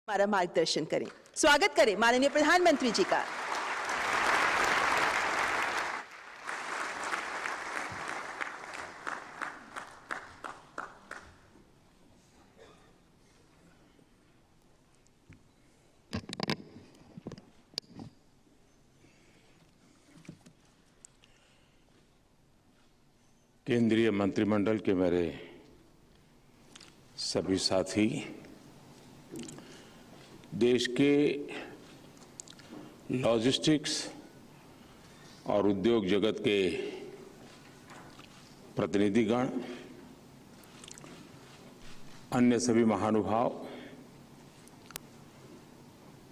हमारा मार्गदर्शन करें। स्वागत करें माननीय प्रधानमंत्री जी का। केंद्रीय मंत्रिमंडल के मेरे सभी साथी, देश के लॉजिस्टिक्स और उद्योग जगत के प्रतिनिधिगण, अन्य सभी महानुभाव,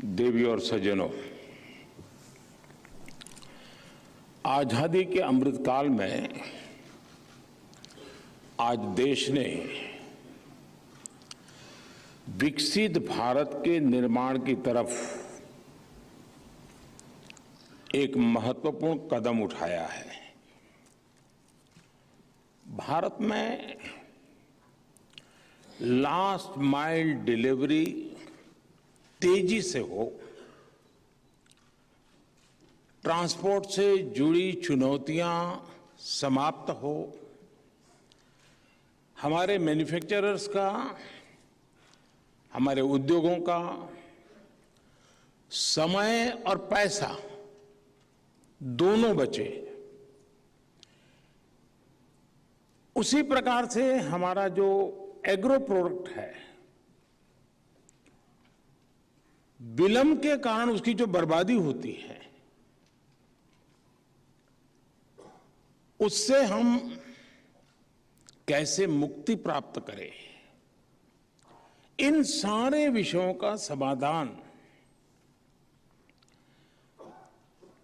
देवी और सज्जनों, आजादी के अमृतकाल में आज देश ने विकसित भारत के निर्माण की तरफ एक महत्वपूर्ण कदम उठाया है। भारत में लास्ट माइल डिलीवरी तेजी से हो, ट्रांसपोर्ट से जुड़ी चुनौतियां समाप्त हो, हमारे मैन्युफैक्चरर्स का, हमारे उद्योगों का समय और पैसा दोनों बचे, उसी प्रकार से हमारा जो एग्रो प्रोडक्ट है, विलंब के कारण उसकी जो बर्बादी होती है, उससे हम कैसे मुक्ति प्राप्त करें, इन सारे विषयों का समाधान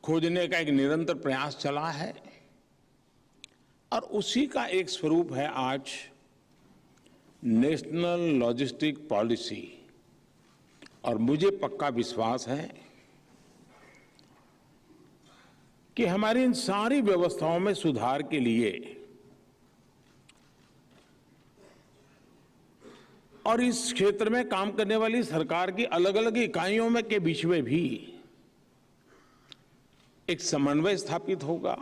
खोजने का एक निरंतर प्रयास चला है और उसी का एक स्वरूप है आज नेशनल लॉजिस्टिक पॉलिसी। और मुझे पक्का विश्वास है कि हमारी इन सारी व्यवस्थाओं में सुधार के लिए और इस क्षेत्र में काम करने वाली सरकार की अलग अलग इकाइयों में के बीच में भी एक समन्वय स्थापित होगा,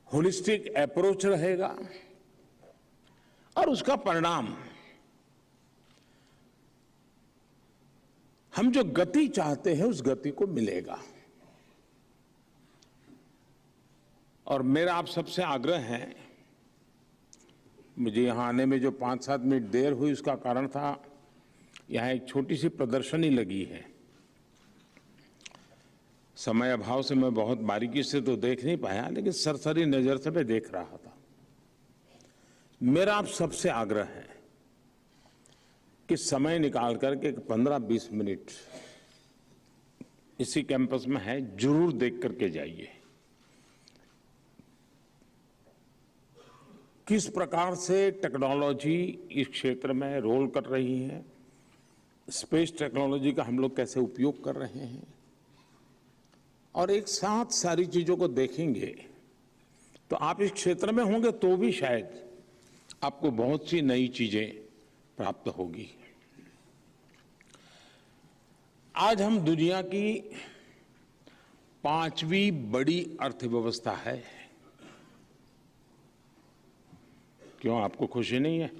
होलिस्टिक अप्रोच रहेगा और उसका परिणाम हम जो गति चाहते हैं उस गति को मिलेगा। और मेरा आप सबसे आग्रह है, मुझे यहाँ आने में जो 5-7 मिनट देर हुई उसका कारण था यहाँ एक छोटी सी प्रदर्शनी लगी है। समय अभाव से मैं बहुत बारीकी से तो देख नहीं पाया, लेकिन सरसरी नजर से मैं देख रहा था। मेरा आप सबसे आग्रह है कि समय निकाल करके 15-20 मिनट इसी कैंपस में है, जरूर देख करके जाइए किस प्रकार से टेक्नोलॉजी इस क्षेत्र में रोल कर रही है, स्पेस टेक्नोलॉजी का हम लोग कैसे उपयोग कर रहे हैं, और एक साथ सारी चीजों को देखेंगे तो आप इस क्षेत्र में होंगे तो भी शायद आपको बहुत सी नई चीजें प्राप्त होगी। आज हम दुनिया की 5वीं बड़ी अर्थव्यवस्था है। क्यों, आपको खुशी नहीं है?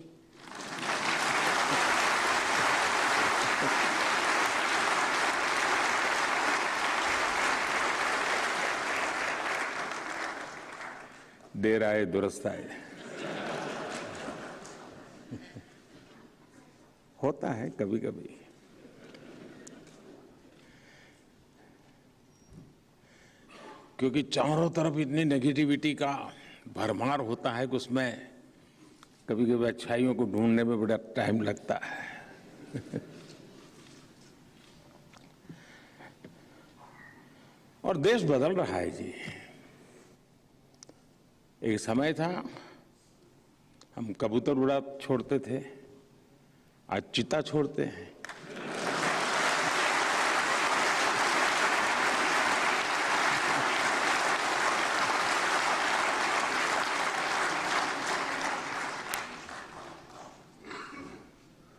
देर आए दुरुस्त आए होता है कभी कभी। क्योंकि चारों तरफ इतनी नेगेटिविटी का भरमार होता है कि उसमें कभी कभी अच्छाइयों को ढूंढने में बड़ा टाइम लगता है। और देश बदल रहा है जी। एक समय था हम कबूतर उड़ा छोड़ते थे, आज चिता छोड़ते हैं।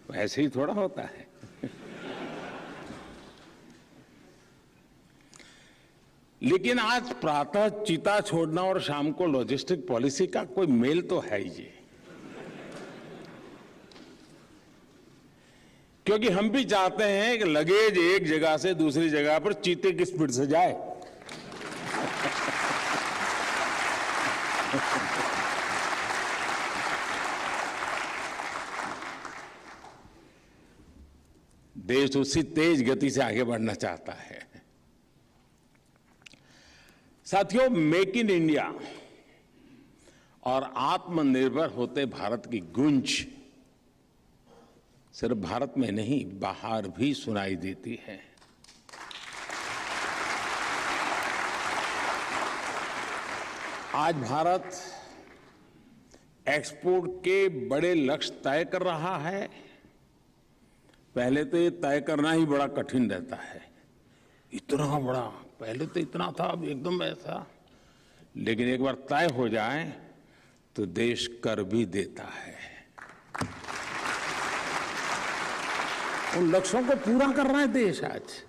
ऐसे ही थोड़ा होता है। लेकिन आज प्रातः चीता छोड़ना और शाम को लॉजिस्टिक पॉलिसी का कोई मेल तो है ही जी, क्योंकि हम भी चाहते हैं कि लगेज एक जगह से दूसरी जगह पर चीते की स्पीड से जाए। देश उसी तेज गति से आगे बढ़ना चाहता है। साथियों, मेक इन इंडिया और आत्मनिर्भर होते भारत की गूंज सिर्फ भारत में नहीं, बाहर भी सुनाई देती है। आज भारत एक्सपोर्ट के बड़े लक्ष्य तय कर रहा है। पहले तो ये तय करना ही बड़ा कठिन रहता है, इतना बड़ा, पहले तो इतना था, अब एकदम ऐसा। लेकिन एक बार तय हो जाए तो देश कर भी देता है। उन लक्ष्यों को पूरा कर रहा है देश। आज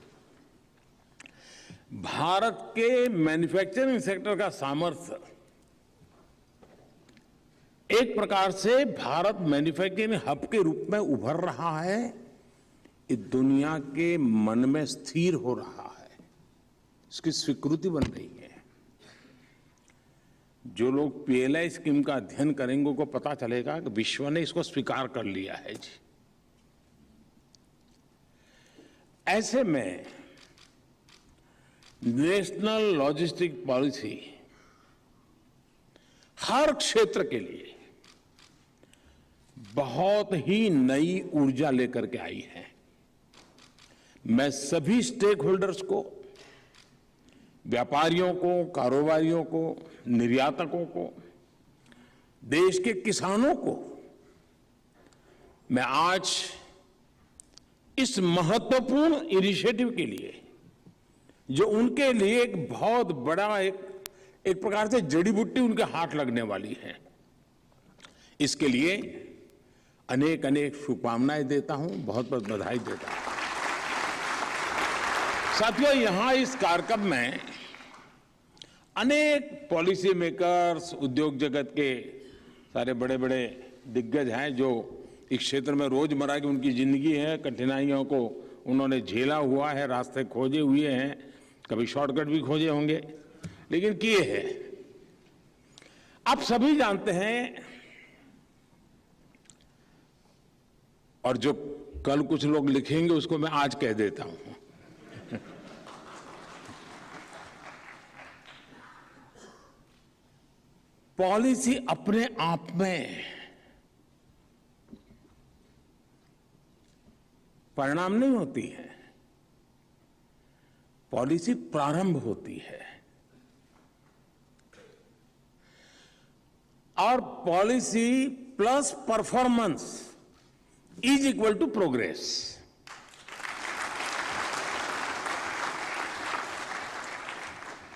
भारत के मैन्युफैक्चरिंग सेक्टर का सामर्थ्य, एक प्रकार से भारत मैन्युफैक्चरिंग हब के रूप में उभर रहा है, ये दुनिया के मन में स्थिर हो रहा है, इसकी स्वीकृति बन रही है। जो लोग पीएलआई स्कीम का अध्ययन करेंगे को पता चलेगा कि विश्व ने इसको स्वीकार कर लिया है जी। ऐसे में नेशनल लॉजिस्टिक पॉलिसी हर क्षेत्र के लिए बहुत ही नई ऊर्जा लेकर के आई है। मैं सभी स्टेक होल्डर्स को, व्यापारियों को, कारोबारियों को, निर्यातकों को, देश के किसानों को मैं आज इस महत्वपूर्ण इनिशिएटिव के लिए, जो उनके लिए एक बहुत बड़ा एक प्रकार से जड़ी बूटी उनके हाथ लगने वाली है, इसके लिए अनेक अनेक शुभकामनाएं देता हूं, बहुत बहुत बधाई देता हूं। साथियों, यहां इस कार्यक्रम में अनेक पॉलिसी मेकर्स, उद्योग जगत के सारे बड़े बड़े दिग्गज हैं जो इस क्षेत्र में रोजमर्रा की उनकी जिंदगी है, कठिनाइयों को उन्होंने झेला हुआ है, रास्ते खोजे हुए हैं, कभी शॉर्टकट भी खोजे होंगे, लेकिन किए हैं। आप सभी जानते हैं, और जो कल कुछ लोग लिखेंगे उसको मैं आज कह देता हूं। पॉलिसी अपने आप में परिणाम नहीं होती है, पॉलिसी प्रारंभ होती है। और policy plus performance is equal to progress.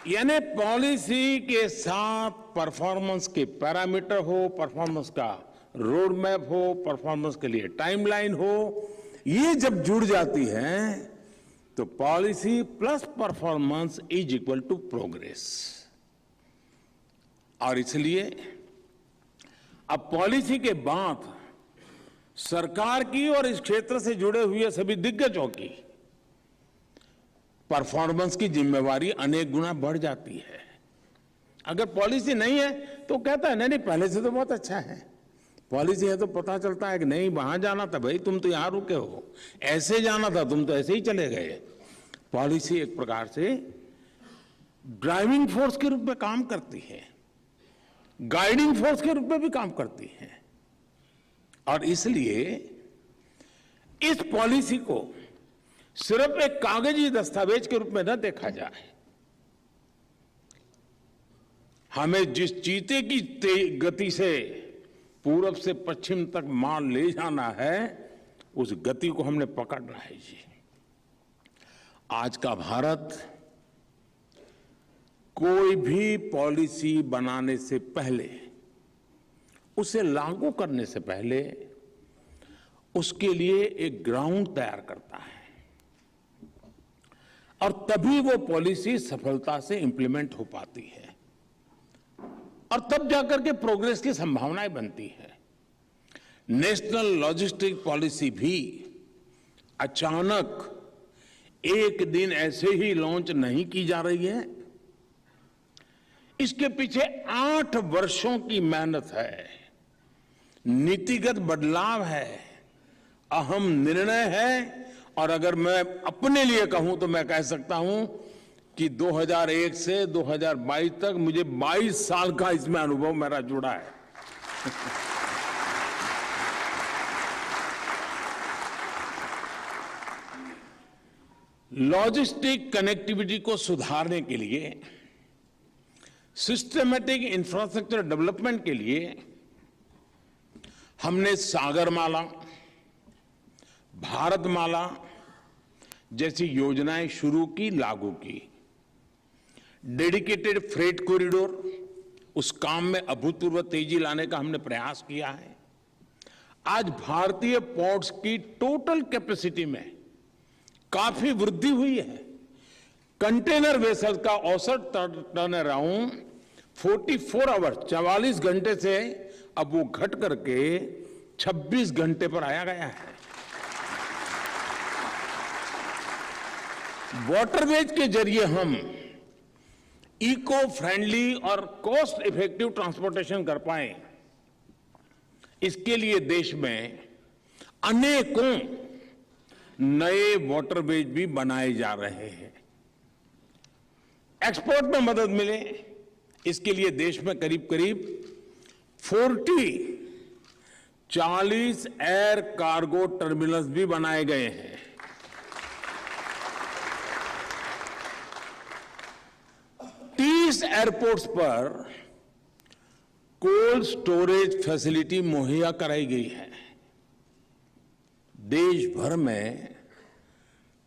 यानी पॉलिसी के साथ परफॉर्मेंस के पैरामीटर हो, परफॉर्मेंस का रोड मैप हो, परफॉर्मेंस के लिए टाइमलाइन हो, ये जब जुड़ जाती है तो policy plus performance is equal to progress. और इसलिए अब पॉलिसी के बाद सरकार की और इस क्षेत्र से जुड़े हुए सभी दिग्गजों की परफॉर्मेंस की जिम्मेवारी अनेक गुना बढ़ जाती है। अगर पॉलिसी नहीं है तो कहता है नहीं पहले से तो बहुत अच्छा है, पॉलिसी है तो पता चलता है कि नहीं वहां जाना था भाई तुम तो यहां रुके हो, ऐसे जाना था तुम तो ऐसे ही चले गए। पॉलिसी एक प्रकार से ड्राइविंग फोर्स के रूप में काम करती है, गाइडिंग फोर्स के रूप में भी काम करती है। और इसलिए इस पॉलिसी को सिर्फ एक कागजी दस्तावेज के रूप में न देखा जाए, हमें जिस चीते की गति से पूरब से पश्चिम तक माल ले जाना है उस गति को हमने पकड़ना है जी। आज का भारत कोई भी पॉलिसी बनाने से पहले, उसे लागू करने से पहले उसके लिए एक ग्राउंड तैयार करता है और तभी वो पॉलिसी सफलता से इंप्लीमेंट हो पाती है और तब जाकर के प्रोग्रेस की संभावनाएं बनती है। नेशनल लॉजिस्टिक पॉलिसी भी अचानक एक दिन ऐसे ही लॉन्च नहीं की जा रही है। इसके पीछे 8 वर्षों की मेहनत है, नीतिगत बदलाव है, अहम निर्णय है और अगर मैं अपने लिए कहूं तो मैं कह सकता हूं कि 2001 से 2022 तक मुझे 22 साल का इसमें अनुभव मेरा जुड़ा है। लॉजिस्टिक कनेक्टिविटी को सुधारने के लिए, सिस्टमैटिक इंफ्रास्ट्रक्चर डेवलपमेंट के लिए हमने सागरमाला, भारतमाला जैसी योजनाएं शुरू की, लागू की। डेडिकेटेड फ्रेट कॉरिडोर, उस काम में अभूतपूर्व तेजी लाने का हमने प्रयास किया है। आज भारतीय पोर्ट्स की टोटल कैपेसिटी में काफी वृद्धि हुई है। कंटेनर वेसल्स का औसत टर्न अराउंड 44 आवर्स 44 घंटे से अब वो घट करके 26 घंटे पर आया गया है। वाटरवेज के जरिए हम इको फ्रेंडली और कॉस्ट इफेक्टिव ट्रांसपोर्टेशन कर पाए, इसके लिए देश में अनेकों नए वाटरवेज भी बनाए जा रहे हैं। एक्सपोर्ट में मदद मिले, इसके लिए देश में करीब करीब 40 एयर कार्गो टर्मिनल्स भी बनाए गए हैं। एयरपोर्ट्स पर कोल्ड स्टोरेज फैसिलिटी मुहैया कराई गई है। देश भर में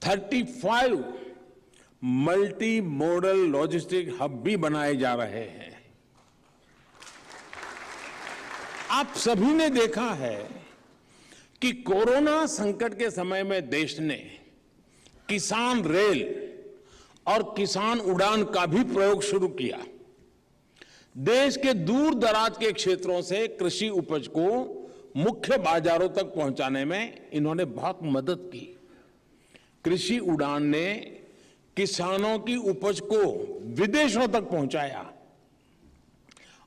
35 मल्टी मॉडल लॉजिस्टिक हब भी बनाए जा रहे हैं। आप सभी ने देखा है कि कोरोना संकट के समय में देश ने किसान रेल और किसान उड़ान का भी प्रयोग शुरू किया। देश के दूर दराज के क्षेत्रों से कृषि उपज को मुख्य बाजारों तक पहुंचाने में इन्होंने बहुत मदद की। कृषि उड़ान ने किसानों की उपज को विदेशों तक पहुंचाया।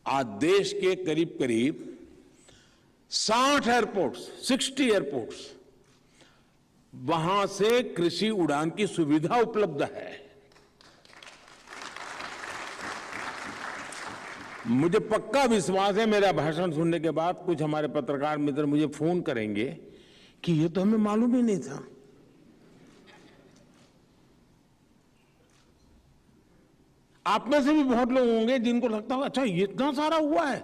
आज देश के करीब करीब 60 एयरपोर्ट्स वहां से कृषि उड़ान की सुविधा उपलब्ध है। मुझे पक्का विश्वास है, मेरा भाषण सुनने के बाद कुछ हमारे पत्रकार मित्र मुझे फोन करेंगे कि ये तो हमें मालूम ही नहीं था। आप में से भी बहुत लोग होंगे जिनको लगता होगा अच्छा ये इतना सारा हुआ है,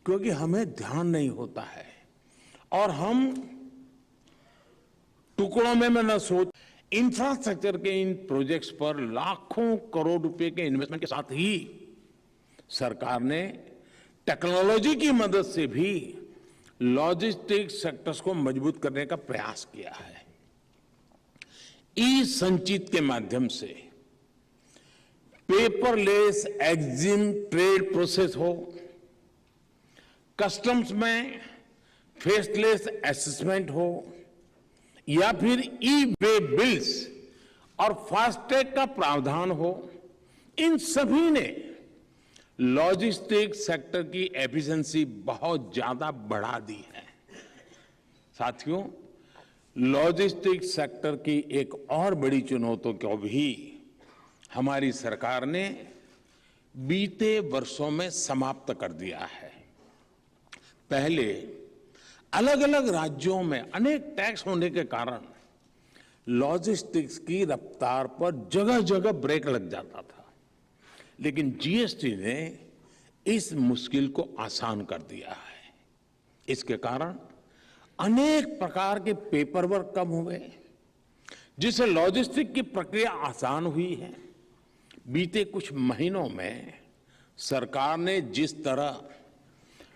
क्योंकि हमें ध्यान नहीं होता है और हम टुकड़ों में न सोच। इंफ्रास्ट्रक्चर के इन प्रोजेक्ट्स पर लाखों करोड़ रुपए के इन्वेस्टमेंट के साथ ही सरकार ने टेक्नोलॉजी की मदद से भी लॉजिस्टिक्स सेक्टर्स को मजबूत करने का प्रयास किया है। ई संचित के माध्यम से पेपरलेस एग्जिम ट्रेड प्रोसेस हो, कस्टम्स में फेसलेस असेसमेंट हो या फिर ई वे बिल्स और फास्टैग का प्रावधान हो, इन सभी ने लॉजिस्टिक सेक्टर की एफिशिएंसी बहुत ज्यादा बढ़ा दी है। साथियों, लॉजिस्टिक सेक्टर की एक और बड़ी चुनौती को भी हमारी सरकार ने बीते वर्षों में समाप्त कर दिया है। पहले अलग अलग राज्यों में अनेक टैक्स होने के कारण लॉजिस्टिक्स की रफ्तार पर जगह जगह ब्रेक लग जाता था, लेकिन जीएसटी ने इस मुश्किल को आसान कर दिया है। इसके कारण अनेक प्रकार के पेपर वर्क कम हुए, जिससे लॉजिस्टिक की प्रक्रिया आसान हुई है। बीते कुछ महीनों में सरकार ने जिस तरह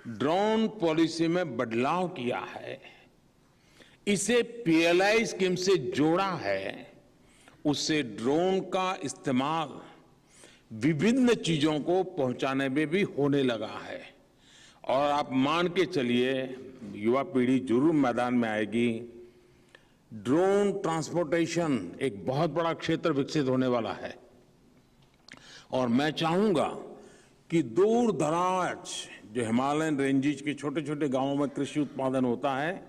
ड्रोन पॉलिसी में बदलाव किया है, इसे पीएलआई स्कीम से जोड़ा है, उससे ड्रोन का इस्तेमाल विभिन्न चीजों को पहुंचाने में भी होने लगा है। और आप मान के चलिए, युवा पीढ़ी जरूर मैदान में आएगी। ड्रोन ट्रांसपोर्टेशन एक बहुत बड़ा क्षेत्र विकसित होने वाला है और मैं चाहूंगा कि दूर दराज जो हिमालयन रेंजेस के छोटे छोटे गांवों में कृषि उत्पादन होता है,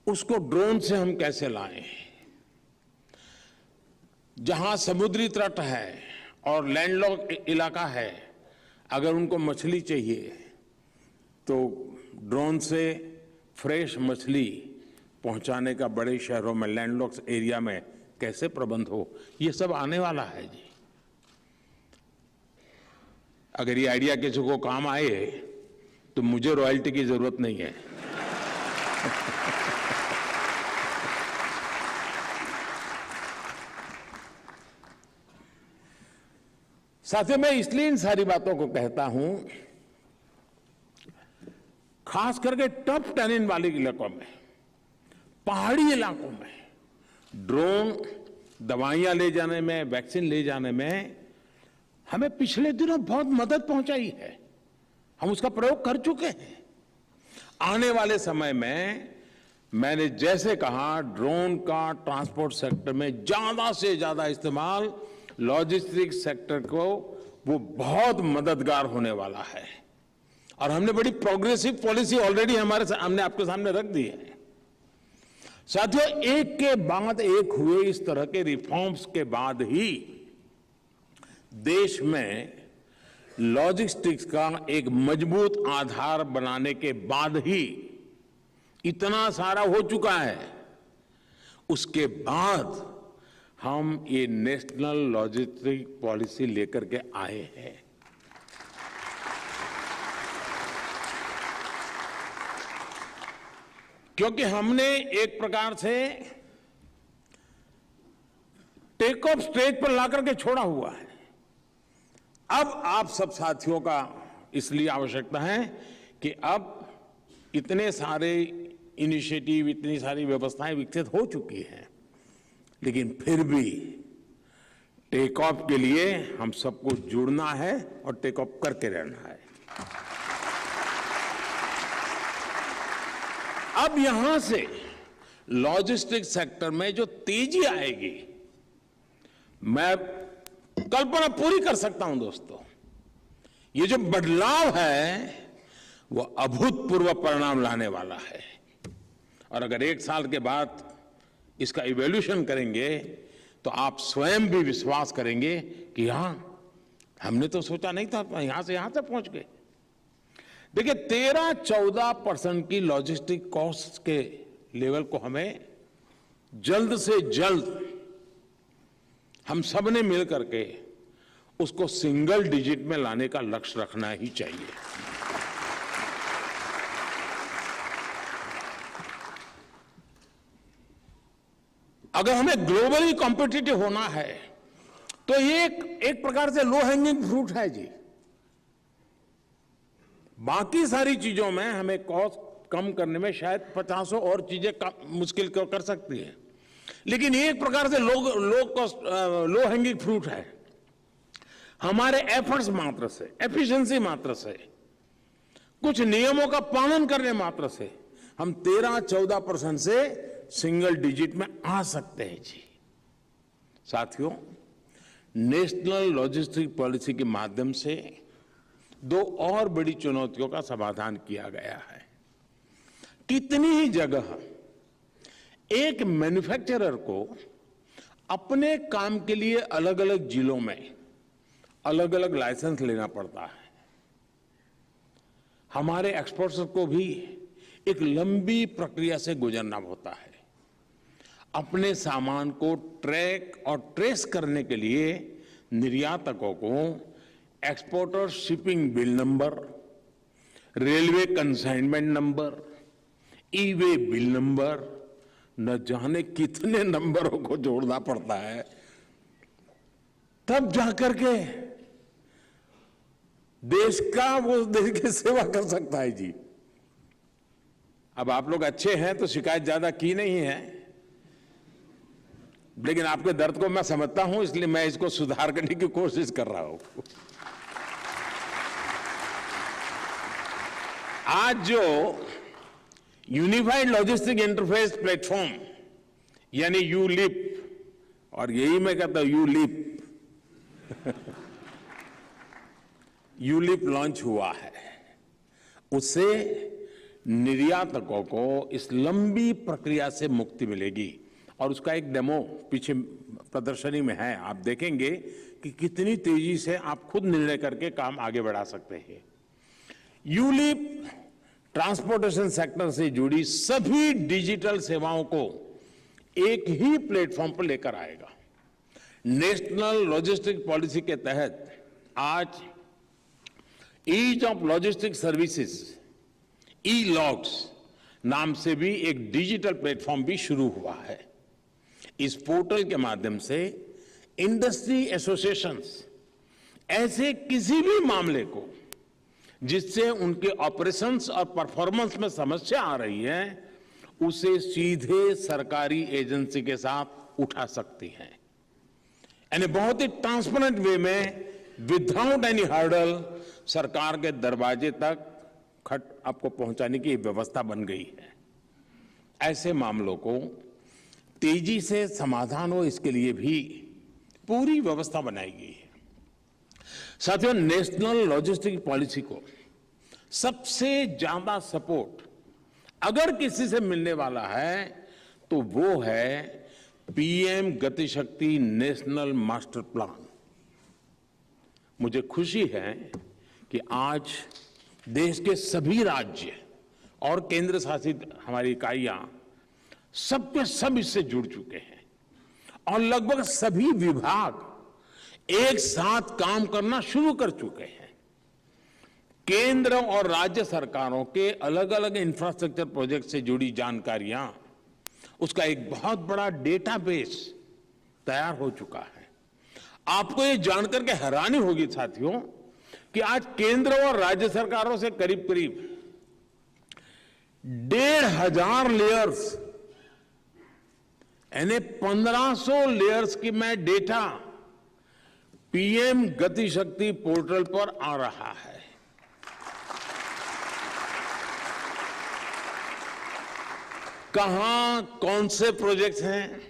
उसको ड्रोन से हम कैसे लाएं। जहां समुद्री तट है और लैंडलॉक इलाका है, अगर उनको मछली चाहिए तो ड्रोन से फ्रेश मछली पहुंचाने का बड़े शहरों में लैंडलॉक एरिया में कैसे प्रबंध हो, ये सब आने वाला है जी। अगर ये आइडिया किसी को काम आए तो मुझे रॉयल्टी की जरूरत नहीं है। साथियों, मैं इसलिए इन सारी बातों को कहता हूं, खास करके टफ टेरेन वाले इलाकों में, पहाड़ी इलाकों में ड्रोन दवाइयां ले जाने में, वैक्सीन ले जाने में हमें पिछले दिनों बहुत मदद पहुंचाई है। हम उसका प्रयोग कर चुके हैं। आने वाले समय में मैंने जैसे कहा, ड्रोन का ट्रांसपोर्ट सेक्टर में ज्यादा से ज्यादा इस्तेमाल लॉजिस्टिक्स सेक्टर को वो बहुत मददगार होने वाला है। और हमने बड़ी प्रोग्रेसिव पॉलिसी ऑलरेडी हमने आपके सामने रख दी है। साथियों, एक के बाद एक हुए इस तरह के रिफॉर्म्स के बाद ही देश में लॉजिस्टिक्स का एक मजबूत आधार बनाने के बाद ही इतना सारा हो चुका है। उसके बाद हम ये नेशनल लॉजिस्टिक पॉलिसी लेकर के आए हैं। क्योंकि हमने एक प्रकार से टेक ऑफ स्टेज पर लाकर के छोड़ा हुआ है। अब आप सब साथियों का इसलिए आवश्यकता है कि अब इतने सारे इनिशिएटिव, इतनी सारी व्यवस्थाएं विकसित हो चुकी हैं, लेकिन फिर भी टेक ऑफ के लिए हम सबको जुड़ना है और टेक ऑफ करके रहना है। अब यहां से लॉजिस्टिक्स सेक्टर में जो तेजी आएगी, मैं कल्पना पूरी कर सकता हूं दोस्तों। ये जो बदलाव है वो अभूतपूर्व परिणाम लाने वाला है। और अगर एक साल के बाद इसका इवैल्यूएशन करेंगे तो आप स्वयं भी विश्वास करेंगे कि हां, हमने तो सोचा नहीं था, यहां से पहुंच गए। देखिए, 13-14% की लॉजिस्टिक कॉस्ट के लेवल को हमें जल्द से जल्द हम सब ने मिल करके उसको सिंगल डिजिट में लाने का लक्ष्य रखना ही चाहिए। अगर हमें ग्लोबली कॉम्पिटिटिव होना है तो ये एक प्रकार से लो हैंगिंग फ्रूट है जी। बाकी सारी चीजों में हमें कॉस्ट कम करने में शायद 50 और चीजें मुश्किल कर सकती है, लेकिन ये एक प्रकार से लो हैंगिंग फ्रूट है। हमारे एफर्ट्स मात्र से, एफिशिएंसी मात्र से, कुछ नियमों का पालन करने मात्र से हम 13-14% से सिंगल डिजिट में आ सकते हैं जी। साथियों, नेशनल लॉजिस्टिक पॉलिसी के माध्यम से दो और बड़ी चुनौतियों का समाधान किया गया है। कितनी ही जगह एक मैन्युफैक्चरर को अपने काम के लिए अलग अलग जिलों में अलग अलग लाइसेंस लेना पड़ता है। हमारे एक्सपोर्टर्स को भी एक लंबी प्रक्रिया से गुजरना होता है। अपने सामान को ट्रैक और ट्रेस करने के लिए निर्यातकों को exporter shipping bill number, railway consignment number, e-way bill number, न जाने कितने नंबरों को जोड़ना पड़ता है, तब जाकर के देश की सेवा कर सकता है जी। अब आप लोग अच्छे हैं तो शिकायत ज्यादा की नहीं है, लेकिन आपके दर्द को मैं समझता हूं, इसलिए मैं इसको सुधार करने की कोशिश कर रहा हूं। आज जो यूनिफाइड लॉजिस्टिक इंटरफेस प्लेटफॉर्म यानी यूलिप, और यही मैं कहता हूं यूलिप यूलिप लॉन्च हुआ है, उससे निर्यातकों को इस लंबी प्रक्रिया से मुक्ति मिलेगी। और उसका एक डेमो पीछे प्रदर्शनी में है, आप देखेंगे कि कितनी तेजी से आप खुद निर्णय करके काम आगे बढ़ा सकते हैं। यूलिप ट्रांसपोर्टेशन सेक्टर से जुड़ी सभी डिजिटल सेवाओं को एक ही प्लेटफॉर्म पर लेकर आएगा। नेशनल लॉजिस्टिक पॉलिसी के तहत आज ईज ऑफ लॉजिस्टिक सर्विसेज ई-लॉग्स नाम से भी एक डिजिटल प्लेटफॉर्म भी शुरू हुआ है। इस पोर्टल के माध्यम से इंडस्ट्री एसोसिएशंस ऐसे किसी भी मामले को जिससे उनके ऑपरेशंस और परफॉर्मेंस में समस्या आ रही है, उसे सीधे सरकारी एजेंसी के साथ उठा सकती हैं। यानी बहुत ही ट्रांसपेरेंट वे में विदाउट एनी हर्डल सरकार के दरवाजे तक खट आपको पहुंचाने की व्यवस्था बन गई है। ऐसे मामलों को तेजी से समाधान हो, इसके लिए भी पूरी व्यवस्था बनाई गई है। साथियों, नेशनल लॉजिस्टिक पॉलिसी को सबसे ज्यादा सपोर्ट अगर किसी से मिलने वाला है तो वो है पीएम गति शक्ति नेशनल मास्टर प्लान। मुझे खुशी है कि आज देश के सभी राज्य और केंद्र शासित हमारी इकाइयां सब के सब इससे जुड़ चुके हैं और लगभग सभी विभाग एक साथ काम करना शुरू कर चुके हैं। केंद्र और राज्य सरकारों के अलग अलग इंफ्रास्ट्रक्चर प्रोजेक्ट से जुड़ी जानकारियां, उसका एक बहुत बड़ा डेटाबेस तैयार हो चुका है। आपको ये जानकर के हैरानी होगी साथियों कि आज केंद्र और राज्य सरकारों से करीब करीब 1500 लेयर्स यानी 1500 लेयर्स की मैं डेटा पीएम गति शक्ति पोर्टल पर आ रहा है। कहां कौन से प्रोजेक्ट्स हैं,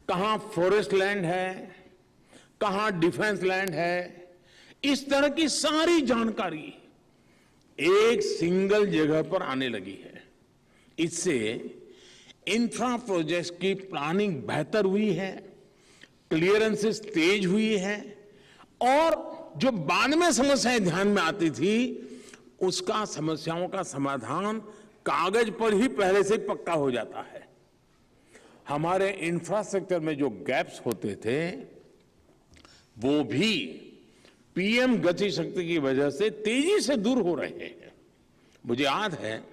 कहां फॉरेस्ट लैंड है, कहां डिफेंस लैंड है, इस तरह की सारी जानकारी एक सिंगल जगह पर आने लगी है। इससे इंफ्रा प्रोजेक्ट्स की प्लानिंग बेहतर हुई है, क्लियरेंसेस तेज हुई है और जो बाद में समस्याएं ध्यान में आती थी उसका समस्याओं का समाधान कागज पर ही पहले से पक्का हो जाता है। हमारे इंफ्रास्ट्रक्चर में जो गैप्स होते थे वो भी पीएम गति शक्ति की वजह से तेजी से दूर हो रहे हैं। मुझे याद है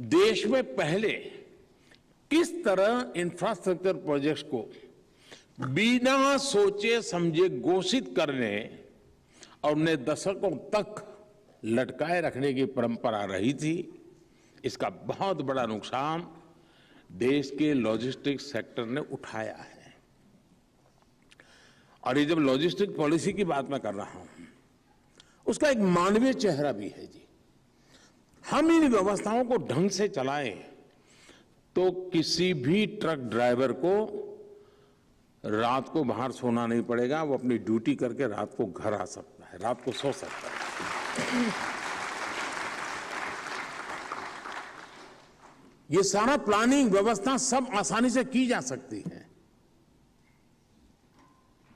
देश में पहले किस तरह इंफ्रास्ट्रक्चर प्रोजेक्ट्स को बिना सोचे समझे घोषित करने और उन्हें दशकों तक लटकाए रखने की परंपरा रही थी। इसका बहुत बड़ा नुकसान देश के लॉजिस्टिक्स सेक्टर ने उठाया है। और ये जब लॉजिस्टिक पॉलिसी की बात मैं कर रहा हूं, उसका एक मानवीय चेहरा भी है जी। हम इन व्यवस्थाओं को ढंग से चलाएं तो किसी भी ट्रक ड्राइवर को रात को बाहर सोना नहीं पड़ेगा, वो अपनी ड्यूटी करके रात को घर आ सकता है, रात को सो सकता है। ये सारा प्लानिंग व्यवस्था सब आसानी से की जा सकती है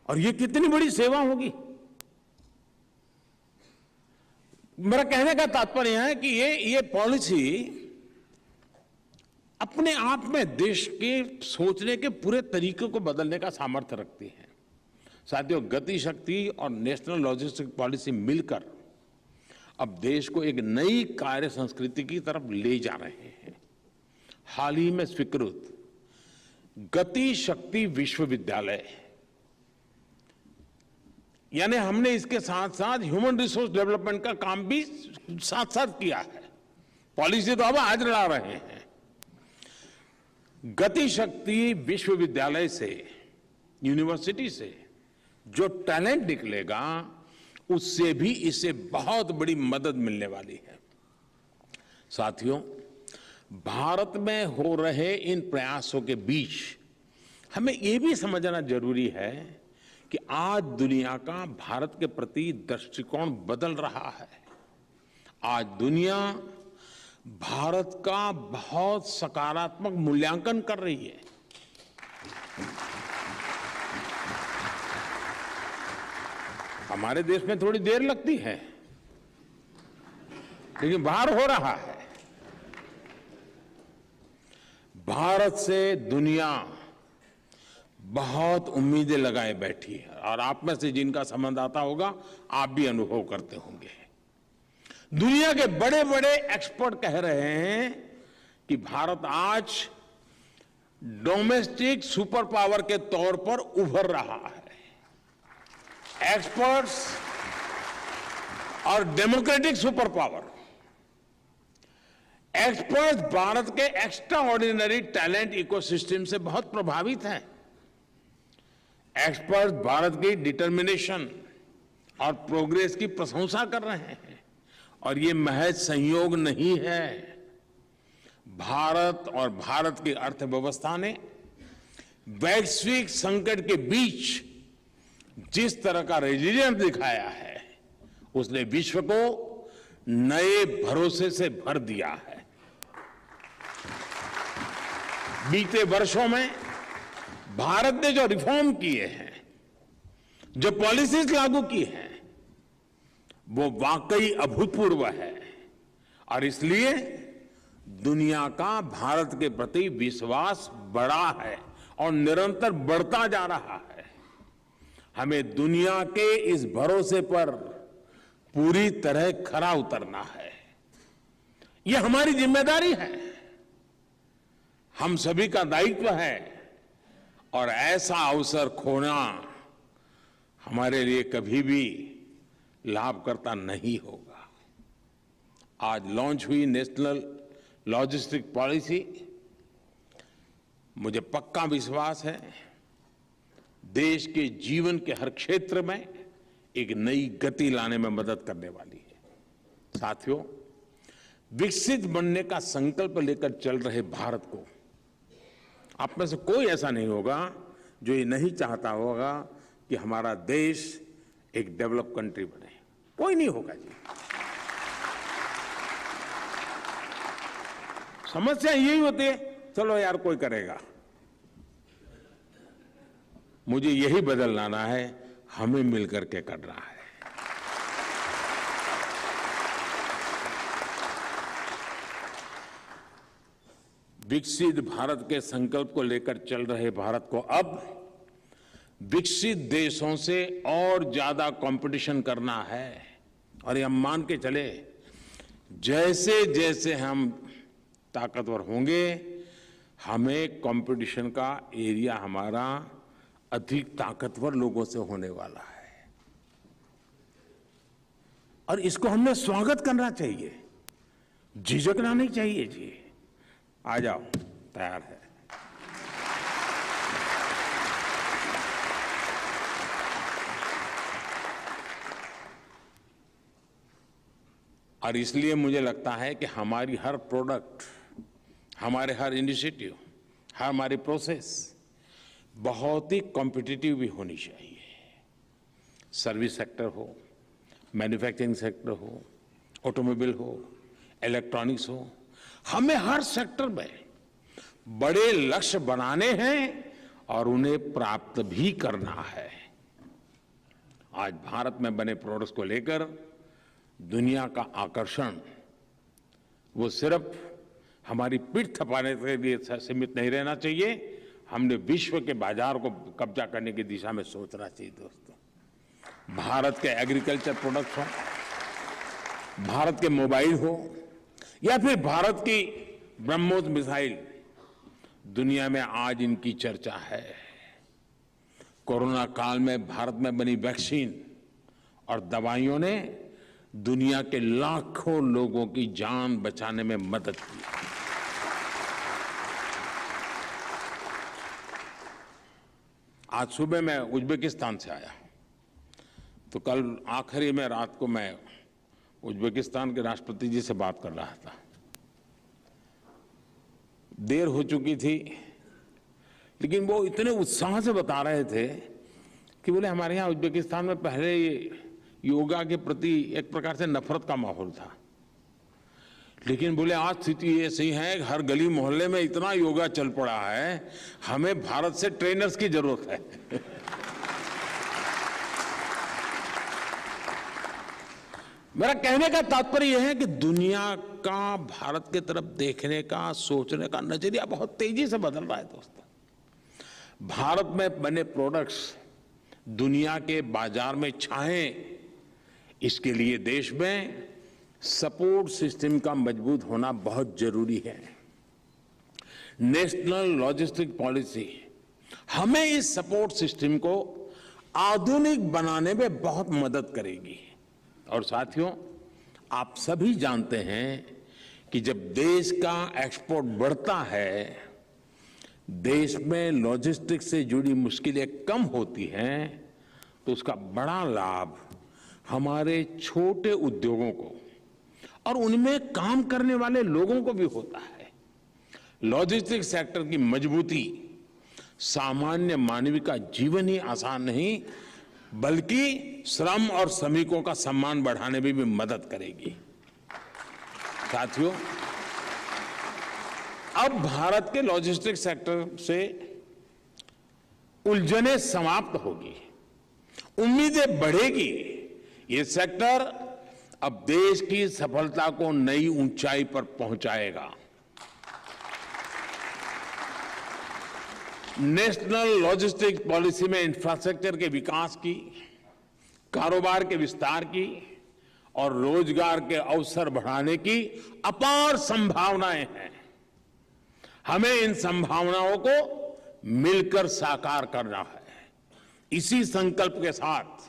और ये कितनी बड़ी सेवा होगी। मेरा कहने का तात्पर्य है कि ये पॉलिसी अपने आप में देश के सोचने के पूरे तरीके को बदलने का सामर्थ्य रखती है। साथियों, गति शक्ति और नेशनल लॉजिस्टिक पॉलिसी मिलकर अब देश को एक नई कार्य संस्कृति की तरफ ले जा रहे हैं। हाल ही में स्वीकृत गति शक्ति विश्वविद्यालय, यानी हमने इसके साथ साथ ह्यूमन रिसोर्स डेवलपमेंट का काम भी साथ साथ किया है, पॉलिसी तो अब आज ला रहे हैं। गति शक्ति विश्वविद्यालय से, यूनिवर्सिटी से जो टैलेंट निकलेगा, उससे भी इसे बहुत बड़ी मदद मिलने वाली है। साथियों, भारत में हो रहे इन प्रयासों के बीच हमें यह भी समझना जरूरी है कि आज दुनिया का भारत के प्रति दृष्टिकोण बदल रहा है। आज दुनिया भारत का बहुत सकारात्मक मूल्यांकन कर रही है। हमारे देश में थोड़ी देर लगती है, लेकिन बाहर हो रहा है। भारत से दुनिया बहुत उम्मीदें लगाए बैठी है और आप में से जिनका संबंध आता होगा, आप भी अनुभव करते होंगे। दुनिया के बड़े बड़े एक्सपर्ट कह रहे हैं कि भारत आज डोमेस्टिक सुपर पावर के तौर पर उभर रहा है। एक्सपर्ट्स और democratic super power, experts Bharat के एक्स्ट्रा ऑर्डिनरी टैलेंट इकोसिस्टम से बहुत प्रभावित हैं। एक्सपर्ट्स भारत की डिटर्मिनेशन और प्रोग्रेस की प्रशंसा कर रहे हैं और ये महज संयोग नहीं है। भारत और भारत की अर्थव्यवस्था ने वैश्विक संकट के बीच जिस तरह का रेजिलियंस दिखाया है, उसने विश्व को नए भरोसे से भर दिया है। बीते वर्षों में भारत ने जो रिफॉर्म किए हैं, जो पॉलिसीज लागू की हैं, वो वाकई अभूतपूर्व है और इसलिए दुनिया का भारत के प्रति विश्वास बढ़ा है और निरंतर बढ़ता जा रहा है। हमें दुनिया के इस भरोसे पर पूरी तरह खरा उतरना है। यह हमारी जिम्मेदारी है, हम सभी का दायित्व है और ऐसा अवसर खोना हमारे लिए कभी भी लाभकर्ता नहीं होगा। आज लॉन्च हुई नेशनल लॉजिस्टिक पॉलिसी, मुझे पक्का विश्वास है देश के जीवन के हर क्षेत्र में एक नई गति लाने में मदद करने वाली है। साथियों, विकसित बनने का संकल्प लेकर चल रहे भारत को, आप में से कोई ऐसा नहीं होगा जो ये नहीं चाहता होगा कि हमारा देश एक डेवलप कंट्री बने। कोई नहीं होगा जी। समस्या यही होती है, चलो यार कोई करेगा। मुझे यही बदल लाना है, हमें मिलकर के करना है। विकसित भारत के संकल्प को लेकर चल रहे भारत को अब विकसित देशों से और ज्यादा कंपटीशन करना है और ये हम मान के चले, जैसे जैसे हम ताकतवर होंगे, हमें कंपटीशन का एरिया हमारा अधिक ताकतवर लोगों से होने वाला है और इसको हमने स्वागत करना चाहिए, झिझकना नहीं चाहिए जी। आ जाओ, तैयार है। और इसलिए मुझे लगता है कि हमारी हर प्रोडक्ट, हमारे हर इनिशिएटिव, हमारी प्रोसेस बहुत ही कॉम्पिटिटिव भी होनी चाहिए। सर्विस सेक्टर हो, मैन्युफैक्चरिंग सेक्टर हो, ऑटोमोबाइल हो, इलेक्ट्रॉनिक्स हो, हमें हर सेक्टर में बड़े लक्ष्य बनाने हैं और उन्हें प्राप्त भी करना है। आज भारत में बने प्रोडक्ट्स को लेकर दुनिया का आकर्षण वो सिर्फ हमारी पीठ थपाने के लिए सीमित नहीं रहना चाहिए, हमने विश्व के बाजार को कब्जा करने की दिशा में सोचना चाहिए। दोस्तों, भारत के एग्रीकल्चर प्रोडक्ट्स हो, भारत के मोबाइल हो या फिर भारत की ब्रह्मोस मिसाइल, दुनिया में आज इनकी चर्चा है। कोरोना काल में भारत में बनी वैक्सीन और दवाइयों ने दुनिया के लाखों लोगों की जान बचाने में मदद की। आज सुबह मैं उज्बेकिस्तान से आया, तो कल आखिरी में रात को मैं उज्बेकिस्तान के राष्ट्रपति जी से बात कर रहा था। देर हो चुकी थी, लेकिन वो इतने उत्साह से बता रहे थे कि बोले हमारे यहाँ उज्बेकिस्तान में पहले योगा के प्रति एक प्रकार से नफरत का माहौल था, लेकिन बोले आज स्थिति ऐसी है, हर गली मोहल्ले में इतना योगा चल पड़ा है, हमें भारत से ट्रेनर्स की जरूरत है। मेरा कहने का तात्पर्य यह है कि दुनिया का भारत की तरफ देखने का, सोचने का नजरिया बहुत तेजी से बदल रहा है दोस्तों। भारत में बने प्रोडक्ट्स दुनिया के बाजार में छाएं, इसके लिए देश में सपोर्ट सिस्टम का मजबूत होना बहुत जरूरी है। नेशनल लॉजिस्टिक पॉलिसी हमें इस सपोर्ट सिस्टम को आधुनिक बनाने में बहुत मदद करेगी। और साथियों, आप सभी जानते हैं कि जब देश का एक्सपोर्ट बढ़ता है, देश में लॉजिस्टिक्स से जुड़ी मुश्किलें कम होती हैं, तो उसका बड़ा लाभ हमारे छोटे उद्योगों को और उनमें काम करने वाले लोगों को भी होता है। लॉजिस्टिक्स सेक्टर की मजबूती सामान्य मानव का जीवन ही आसान नहीं, बल्कि श्रम और श्रमिकों का सम्मान बढ़ाने में भी मदद करेगी। साथियों, अब भारत के लॉजिस्टिक्स सेक्टर से उलझनें समाप्त होगी, उम्मीदें बढ़ेगी। ये सेक्टर अब देश की सफलता को नई ऊंचाई पर पहुंचाएगा। नेशनल लॉजिस्टिक पॉलिसी में इंफ्रास्ट्रक्चर के विकास की, कारोबार के विस्तार की और रोजगार के अवसर बढ़ाने की अपार संभावनाएं हैं। हमें इन संभावनाओं को मिलकर साकार करना है। इसी संकल्प के साथ